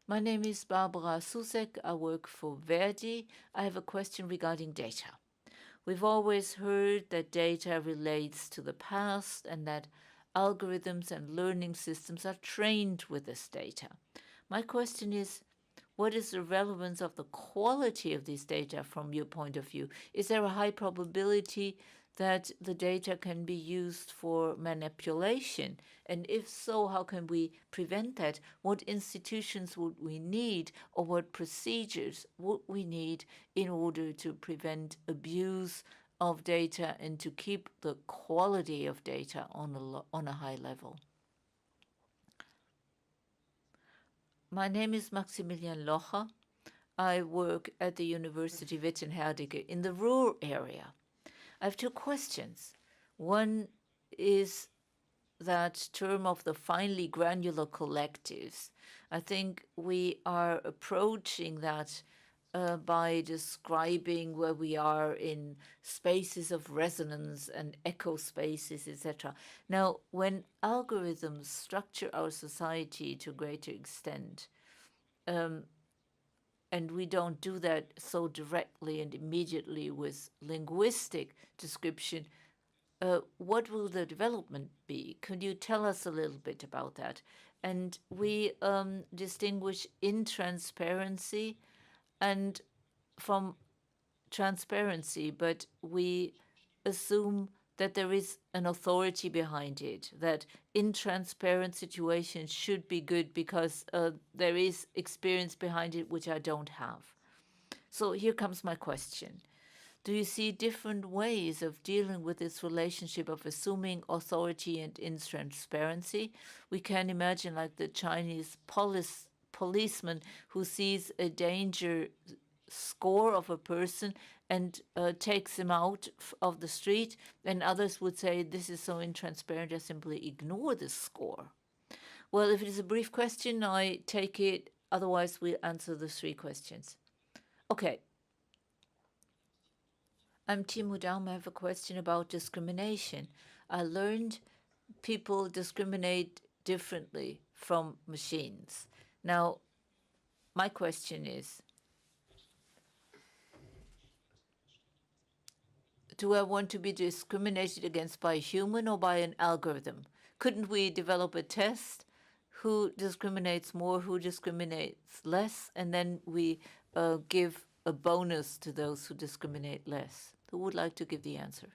B: My name is Barbara Susek. I work for Verdi. I have a question regarding data. We've always heard that data relates to the past and that algorithms and learning systems are trained with this data. My question is, what is the relevance of the quality of this data from your point of view? Is there a high probability that the data can be used for manipulation? And if so, how can we prevent that? What institutions would we need, or what procedures would we need in order to prevent abuse of data and to keep the quality of data on a high level? My name is Maximilian Locher. I work at the University Wittenherdecke in the Ruhr area. I have 2 questions. One is that term of the finely granular collectives. I think we are approaching that by describing where we are in spaces of resonance and echo spaces, etc. Now, when algorithms structure our society to a greater extent, and we don't do that so directly and immediately with linguistic description, what will the development be? Could you tell us a little bit about that? And we distinguish intransparency and from transparency, but we assume that there is an authority behind it, that in transparent situations should be good because there is experience behind it which I don't have. So here comes my question. Do you see different ways of dealing with this relationship of assuming authority and intransparency? We can imagine like the Chinese policeman who sees a danger score of a person and takes him out of the street, and others would say, this is so intransparent, I simply ignore this score. Well, if it is a brief question, I take it. Otherwise, we'll answer the 3 questions. Okay. I'm Timo Daum. I have a question about discrimination. I learned people discriminate differently from machines. Now, my question is, do I want to be discriminated against by a human or by an algorithm? Couldn't we develop a test? Who discriminates more, who discriminates less? And then we give a bonus to those who discriminate less. Who would like to give the answer?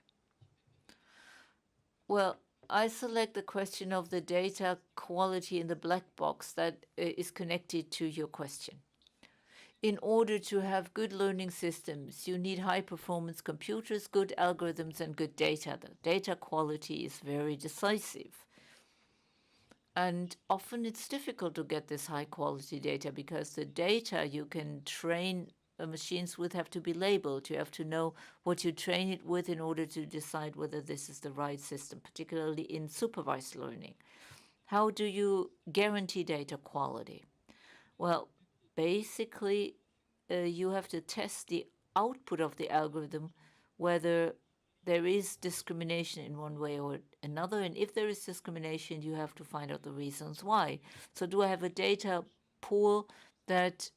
B: Well, I select the question of the data quality in the black box that is connected to your question. in order to have good learning systems, you need high-performance computers, good algorithms, and good data. The data quality is very decisive. And often it's difficult to get this high-quality data because the data you can train machines with have to be labeled. You have to know what you train it with in order to decide whether this is the right system, particularly in supervised learning. How do you guarantee data quality? Well, basically, you have to test the output of the algorithm, whether there is discrimination in one way or another. And if there is discrimination, you have to find out the reasons why. So do I have a data pool that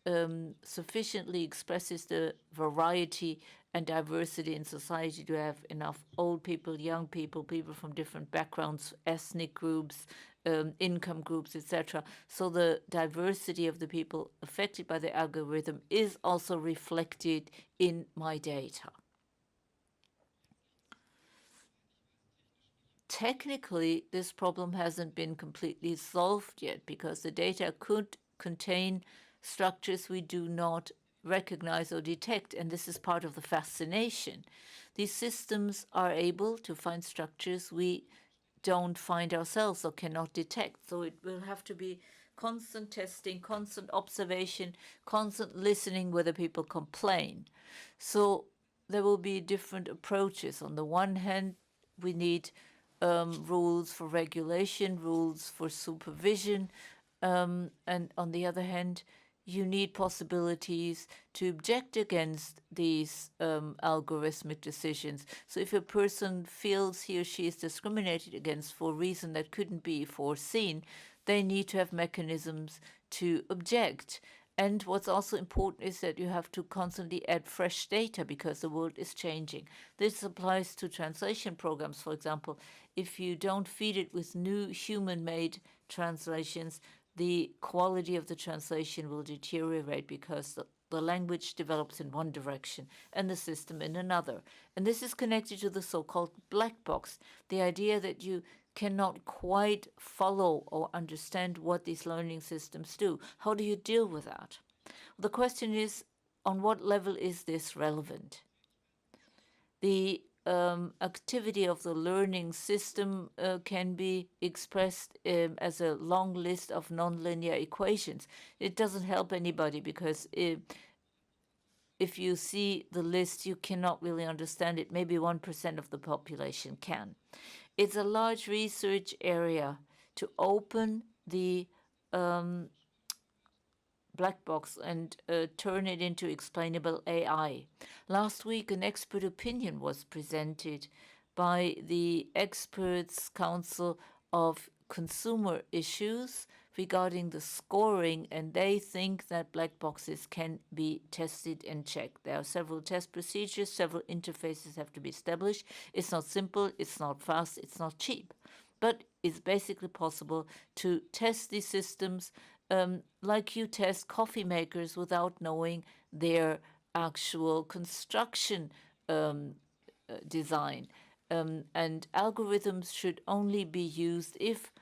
B: sufficiently expresses the variety and diversity in society? Do I have enough old people, young people, people from different backgrounds, ethnic groups, income groups, etc. So the diversity of the people affected by the algorithm is also reflected in my data. Technically, this problem hasn't been completely solved yet because the data could contain structures we do not recognize or detect, and this is part of the fascination. These systems are able to find structures we don't find ourselves or cannot detect. So it will have to be constant testing, constant observation, constant listening whether people complain. So there will be different approaches. On the one hand, we need rules for regulation, rules for supervision, and on the other hand, you need possibilities to object against these algorithmic decisions. So if a person feels he or she is discriminated against for a reason that couldn't be foreseen, they need to have mechanisms to object. And what's also important is that you have to constantly add fresh data because the world is changing. This applies to translation programs, for example. If you don't feed it with new human-made translations, the quality of the translation will deteriorate because the language develops in one direction and the system in another. And this is connected to the so-called black box, the idea that you cannot quite follow or understand what these learning systems do. How do you deal with that? The question is, on what level is this relevant? The activity of the learning system can be expressed as a long list of nonlinear equations. It doesn't help anybody because if you see the list, you cannot really understand it. Maybe 1% of the population can. It's a large research area to open the black box and turn it into explainable AI. Last week, an expert opinion was presented by the Experts Council of Consumer Issues regarding the scoring, and they think that black boxes can be tested and checked. There are several test procedures, several interfaces have to be established. It's not simple, it's not fast, it's not cheap, but it's basically possible to test these systems like you test coffee makers without knowing their actual construction design. And algorithms should only be used if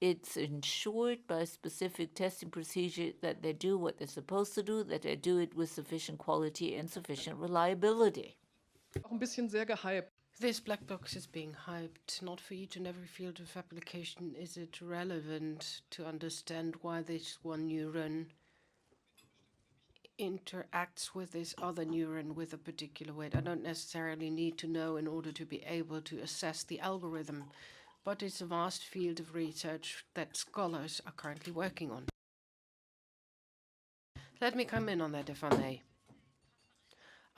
B: it's ensured by a specific testing procedure that they do what they're supposed to do, that they do it with sufficient quality and sufficient reliability.
C: Auch ein bisschen sehr gehypt.
A: This black box is being hyped. Not for each and every field of application is it relevant to understand why this one neuron interacts with this other neuron with a particular way. I don't necessarily need to know in order to be able to assess the algorithm, but it's a vast field of research that scholars are currently working on. Let me come in on that, if I may.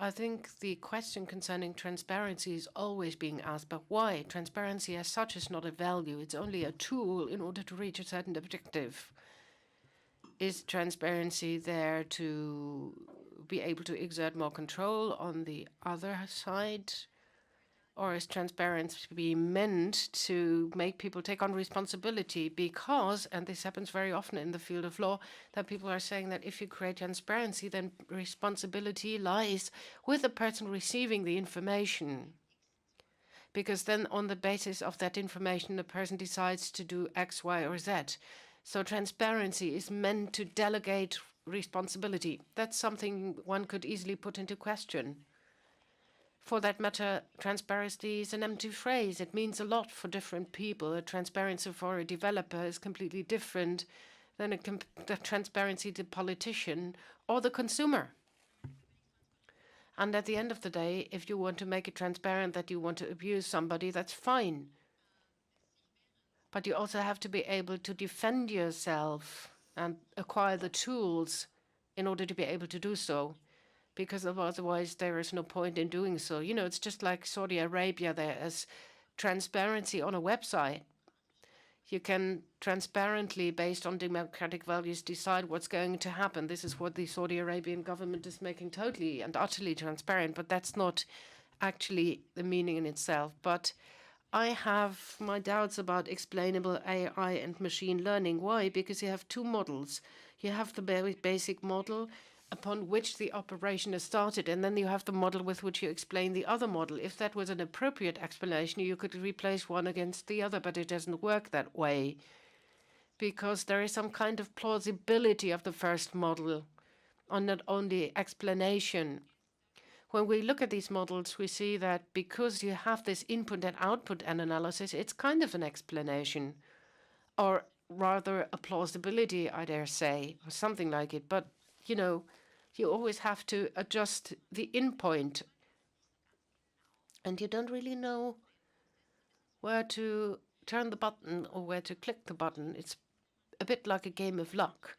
A: I think the question concerning transparency is always being asked, but why? Transparency as such is not a value. It's only a tool in order to reach a certain objective. Is transparency there to be able to exert more control on the other side? Or is transparency meant to make people take on responsibility? Because, and this happens very often in the field of law, that people are saying that if you create transparency, then responsibility lies with the person receiving the information. Because then on the basis of that information, the person decides to do X, Y, or Z. So transparency is meant to delegate responsibility. That's something one could easily put into question. For that matter, transparency is an empty phrase. It means a lot for different people. A transparency for a developer is completely different than the transparency to the politician or the consumer. And at the end of the day, if you want to make it transparent that you want to abuse somebody, that's fine. But you also have to be able to defend yourself and acquire the tools in order to be able to do so. Because otherwise there is no point in doing so. You know, it's just like Saudi Arabia. There is transparency on a website. You can transparently, based on democratic values, decide what's going to happen. This is what the Saudi Arabian government is making totally and utterly transparent, but that's not actually the meaning in itself. But I have my doubts about explainable AI and machine learning. Why? Because you have two models. You have the very basic model upon which the operation is started, and then you have the model with which you explain the other model. If that was an appropriate explanation, you could replace one against the other, but it doesn't work that way because there is some kind of plausibility of the first model on not only explanation. When we look at these models, we see that because you have this input and output analysis, it's kind of an explanation, or rather a plausibility, I dare say, or something like it. But, you know, you always have to adjust the endpoint, and you don't really know where to turn the button or where to click the button. It's a bit like a game of luck.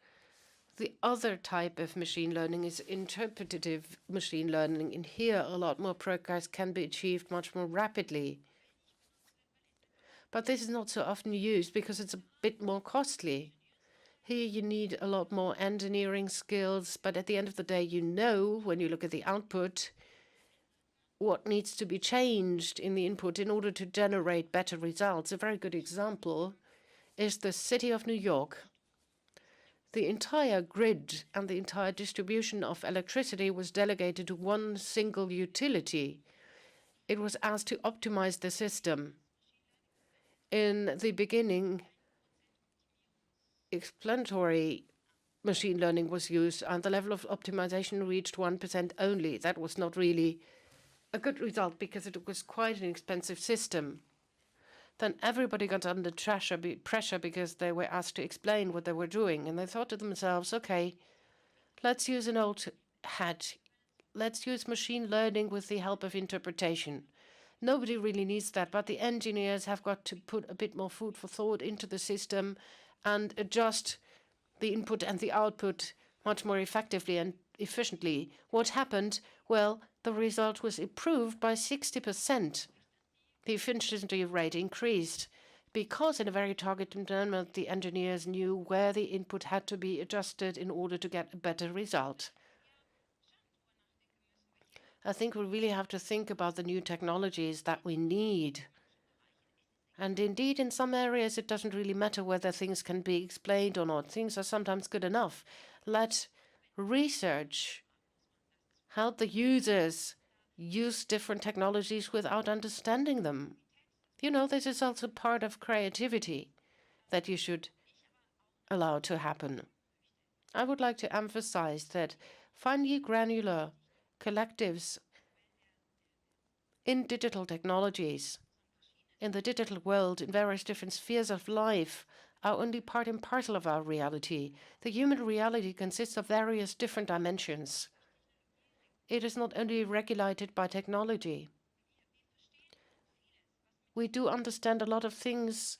A: The other type of machine learning is interpretative machine learning. In here, a lot more progress can be achieved much more rapidly. But this is not so often used because it's a bit more costly. Here you need a lot more engineering skills, but at the end of the day, you know, when you look at the output, what needs to be changed in the input in order to generate better results. A very good example is the city of New York. The entire grid and the entire distribution of electricity was delegated to one single utility. It was asked to optimize the system. In the beginning, explanatory machine learning was used, and the level of optimization reached 1% only. That was not really a good result because it was quite an expensive system. Then everybody got under pressure because they were asked to explain what they were doing. And they thought to themselves, okay, let's use an old hat. Let's use machine learning with the help of interpretation. Nobody really needs that, but the engineers have got to put a bit more food for thought into the system and adjust the input and the output much more effectively and efficiently. What happened? Well, the result was improved by 60%. The efficiency rate increased because in a very targeted manner, the engineers knew where the input had to be adjusted in order to get a better result. I think we really have to think about the new technologies that we need. And indeed, in some areas, it doesn't really matter whether things can be explained or not. Things are sometimes good enough. Let research help the users use different technologies without understanding them. You know, this is also part of creativity that you should allow to happen. I would like to emphasize that finely granular collectives in digital technologies, in the digital world, in various different spheres of life, are only part and parcel of our reality. The human reality consists of various different dimensions. It is not only regulated by technology. We do understand a lot of things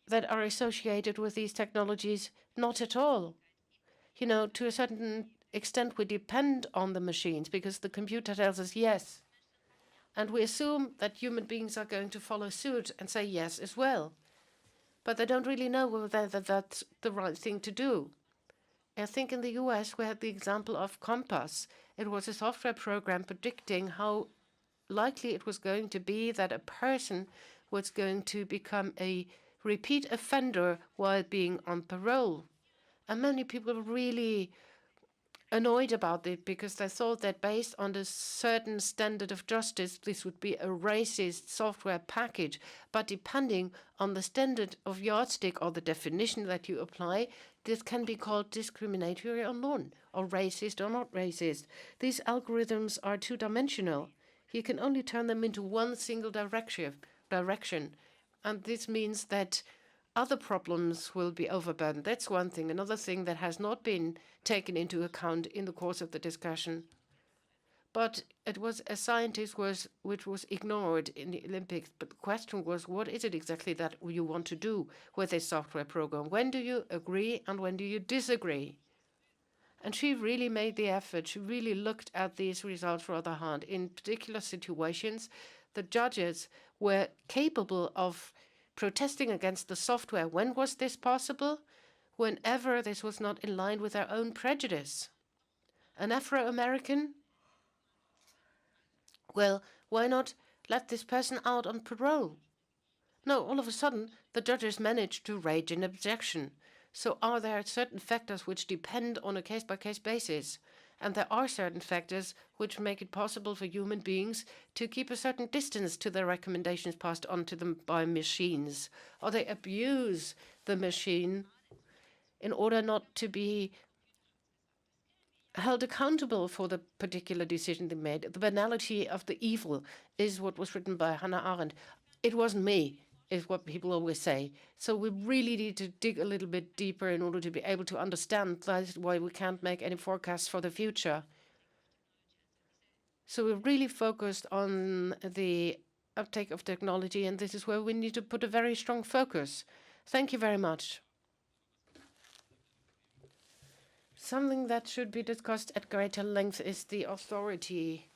A: that are associated with these technologies, not at all. You know, to a certain extent, we depend on the machines because the computer tells us yes. And we assume that human beings are going to follow suit and say yes as well. But they don't really know whether that's the right thing to do. I think in the US, we had the example of Compass. It was a software program predicting how likely it was going to be that a person was going to become a repeat offender while being on parole. And many people really annoyed about it because they thought that based on a certain standard of justice, this would be a racist software package. But depending on the standard of yardstick or the definition that you apply, this can be called discriminatory or not, or racist or not racist. These algorithms are two-dimensional. You can only turn them into one single direction. And this means that other problems will be overburdened. That's one thing. Another thing that has not been taken into account in the course of the discussion, but it was a scientist which was ignored in the Olympics. But the question was, what is it exactly that you want to do with a software program? When do you agree and when do you disagree? And she really made the effort. She really looked at these results rather hard. In particular situations, the judges were capable of protesting against the software. When was this possible? Whenever this was not in line with their own prejudice. An Afro-American? Well, why not let this person out on parole? No, all of a sudden, the judges managed to raise an objection. So are there certain factors which depend on a case-by-case basis? And there are certain factors which make it possible for human beings to keep a certain distance to the recommendations passed on to them by machines. Or they abuse the machine in order not to be held accountable for the particular decision they made. The banality of the evil is what was written by Hannah Arendt. It wasn't me, is what people always say. So we really need to dig a little bit deeper in order to be able to understand that's why we can't make any forecasts for the future. So we're really focused on the uptake of technology, and this is where we need to put a very strong focus. Thank you very much. Something that should be discussed at greater length is the authority.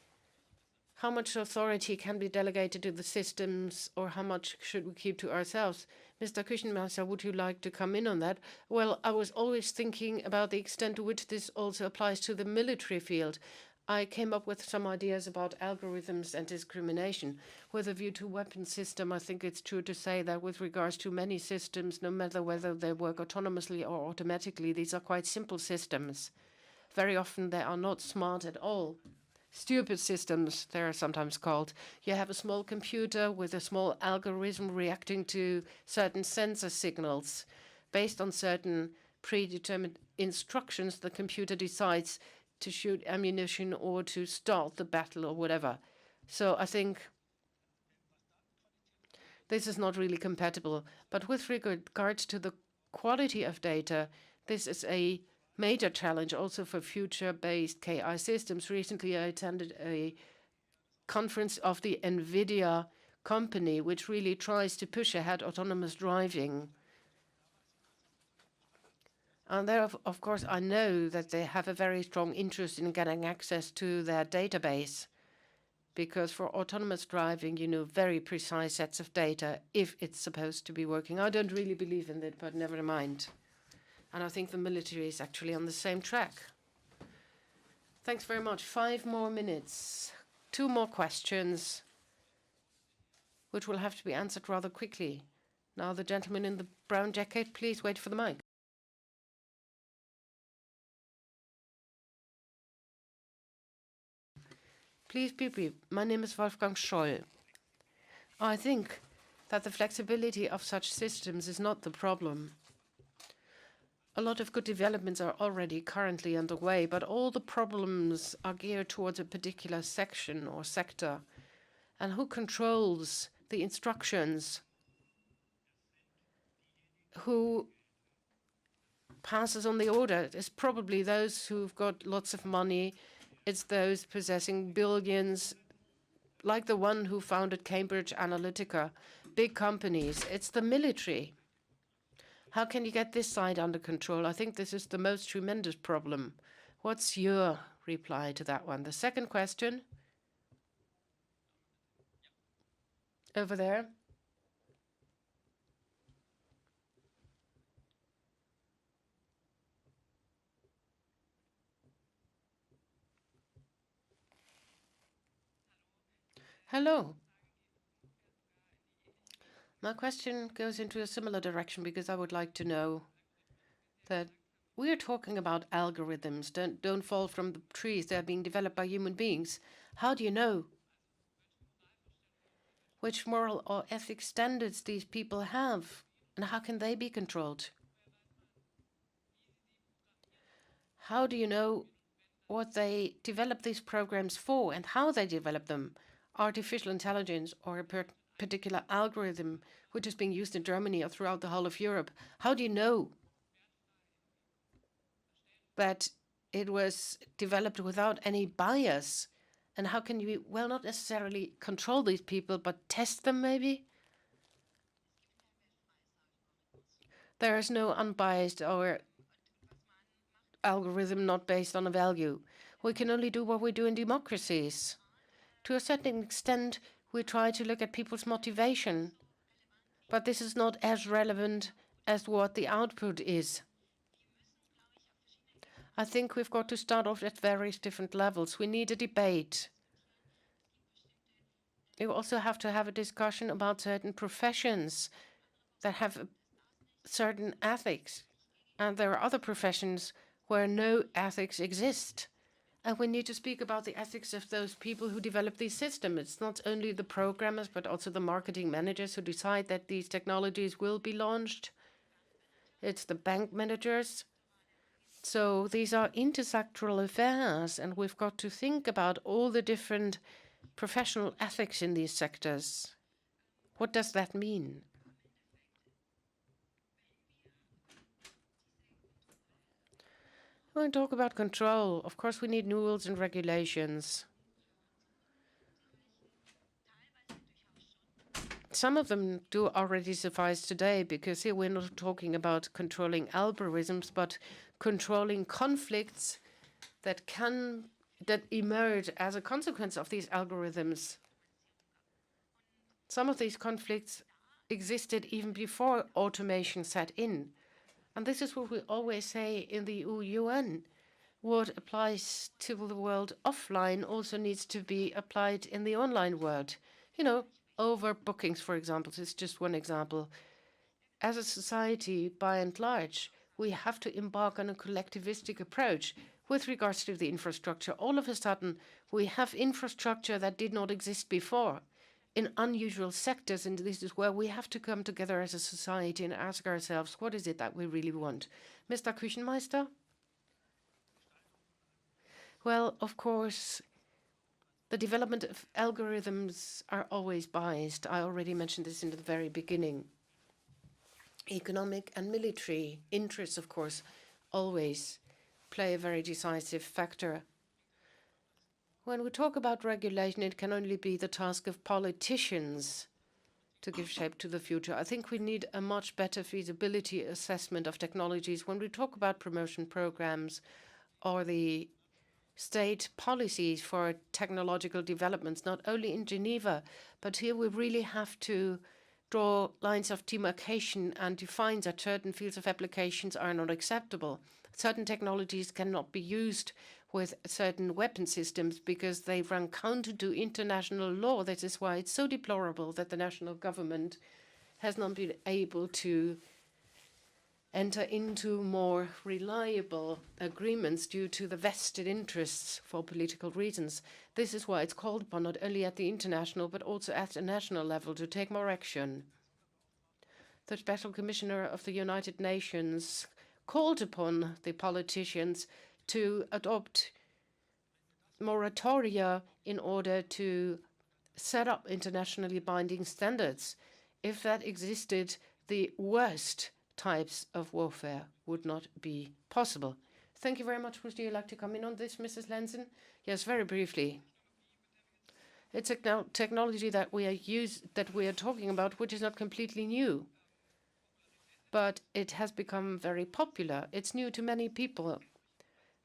A: How much authority can be delegated to the systems, or how much should we keep to ourselves? Mr. Küchenmeister, would you like to come in on that? Well, I was always thinking about the extent to which this also applies to the military field. I came up with some ideas about algorithms and discrimination. With a view to weapon system, I think it's true to say that with regards to many systems, no matter whether they work autonomously or automatically, these are quite simple systems. Very often they are not smart at all. Stupid systems, they are sometimes called. You have a small computer with a small algorithm reacting to certain sensor signals. Based on certain predetermined instructions, the computer decides to shoot ammunition or to start the battle or whatever. So I think this is not really compatible. But with regards to the quality of data, this is a major challenge also for future-based KI systems. Recently, I attended a conference of the NVIDIA company, which really tries to push ahead autonomous driving. And there, of course, I know that they have a very strong interest in getting access to their database, because for autonomous driving, you know, very precise sets of data if it's supposed to be working. I don't really believe in it, but never mind. And I think the military is actually on the same track. Thanks very much. 5 more minutes. 2 more questions, which will have to be answered rather quickly. Now, the gentleman in the brown jacket, please wait for the mic. Please be brief. My name is Wolfgang Scholl. I think that the flexibility of such systems is not the problem. A lot of good developments are already currently underway, but all the problems are geared towards a particular section or sector. And who controls the instructions? Who passes on the order? It's probably those who've got lots of money. It's those possessing billions, like the one who founded Cambridge Analytica, big companies. It's the military. How can you get this side under control? I think this is the most tremendous problem. What's your reply to that one? The second question, over there. Hello. My question goes into a similar direction because I would like to know that we're talking about algorithms. Don't fall from the trees. They're being developed by human beings. How do you know which moral or ethics standards these people have, and how can they be controlled? How do you know what they develop these programs for and how they develop them? Artificial intelligence or a particular algorithm which is being used in Germany or throughout the whole of Europe. How do you know that it was developed without any bias? And how can you, well, not necessarily control these people, but test them maybe? There is no unbiased or algorithm not based on a value. We can only do what we do in democracies. To a certain extent, we try to look at people's motivation, but this is not as relevant as what the output is. I think we've got to start off at various different levels. We need a debate. We also have to have a discussion about certain professions that have certain ethics. And there are other professions where no ethics exist. And we need to speak about the ethics of those people who develop these systems. It's not only the programmers, but also the marketing managers who decide that these technologies will be launched. It's the bank managers. So these are intersectoral affairs, and we've got to think about all the different professional ethics in these sectors. What does that mean? When we talk about control, of course we need new rules and regulations. Some of them do already suffice today, because here we're not talking about controlling algorithms, but controlling conflicts that emerge as a consequence of these algorithms. Some of these conflicts existed even before automation set in. And this is what we always say in the UN. What applies to the world offline also needs to be applied in the online world. You know, overbookings, for example, is just one example. As a society, by and large, we have to embark on a collectivistic approach with regards to the infrastructure. All of a sudden, we have infrastructure that did not exist before in unusual sectors, and this is where we have to come together as a society and ask ourselves, what is it that we really want? Mr. Küchenmeister? Well, of course, the development of algorithms are always biased. I already mentioned this in the very beginning. Economic and military interests, of course, always play a very decisive factor. When we talk about regulation, it can only be the task of politicians to give shape to the future. I think we need a much better feasibility assessment of technologies when we talk about promotion programs or the state policies for technological developments, not only in Geneva, but here we really have to draw lines of demarcation and define that certain fields of applications are not acceptable. Certain technologies cannot be used with certain weapon systems because they run counter to international law. That is why it's so deplorable that the national government has not been able to enter into more reliable agreements due to the vested interests for political reasons. This is why it's called upon not only at the international but also at the national level to take more action. The Special Commissioner of the United Nations called upon the politicians to adopt moratoria in order to set up internationally binding standards. If that existed, the worst types of warfare would not be possible. Thank you very much. Would you like to come in on this, Mrs. Lenzen? Yes, very briefly. It's a technology that we are talking about, which is not completely new, but it has become very popular. It's new to many people.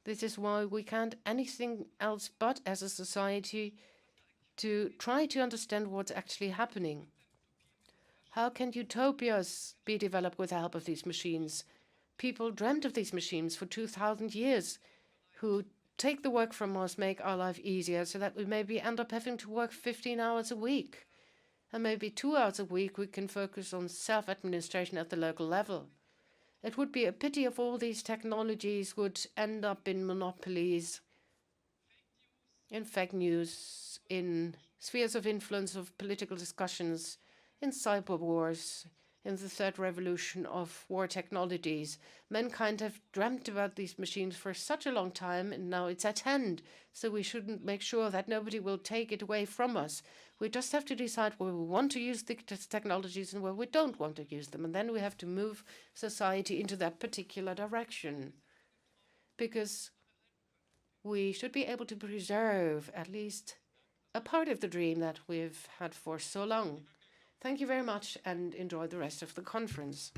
A: This is why we can't anything else but, as a society, to try to understand what's actually happening. How can utopias be developed with the help of these machines? People dreamt of these machines for 2,000 years, who take the work from us, make our life easier, so that we maybe end up having to work 15 hours a week. And maybe 2 hours a week we can focus on self-administration at the local level. It would be a pity if all these technologies would end up in monopolies, in fake news, in spheres of influence of political discussions, in cyber wars, in the third revolution of war technologies. Mankind have dreamt about these machines for such a long time, and now it's at hand. So we shouldn't make sure that nobody will take it away from us. We just have to decide where we want to use the technologies and where we don't want to use them. And then we have to move society into that particular direction. Because we should be able to preserve at least a part of the dream that we've had for so long. Thank you very much and enjoy the rest of the conference.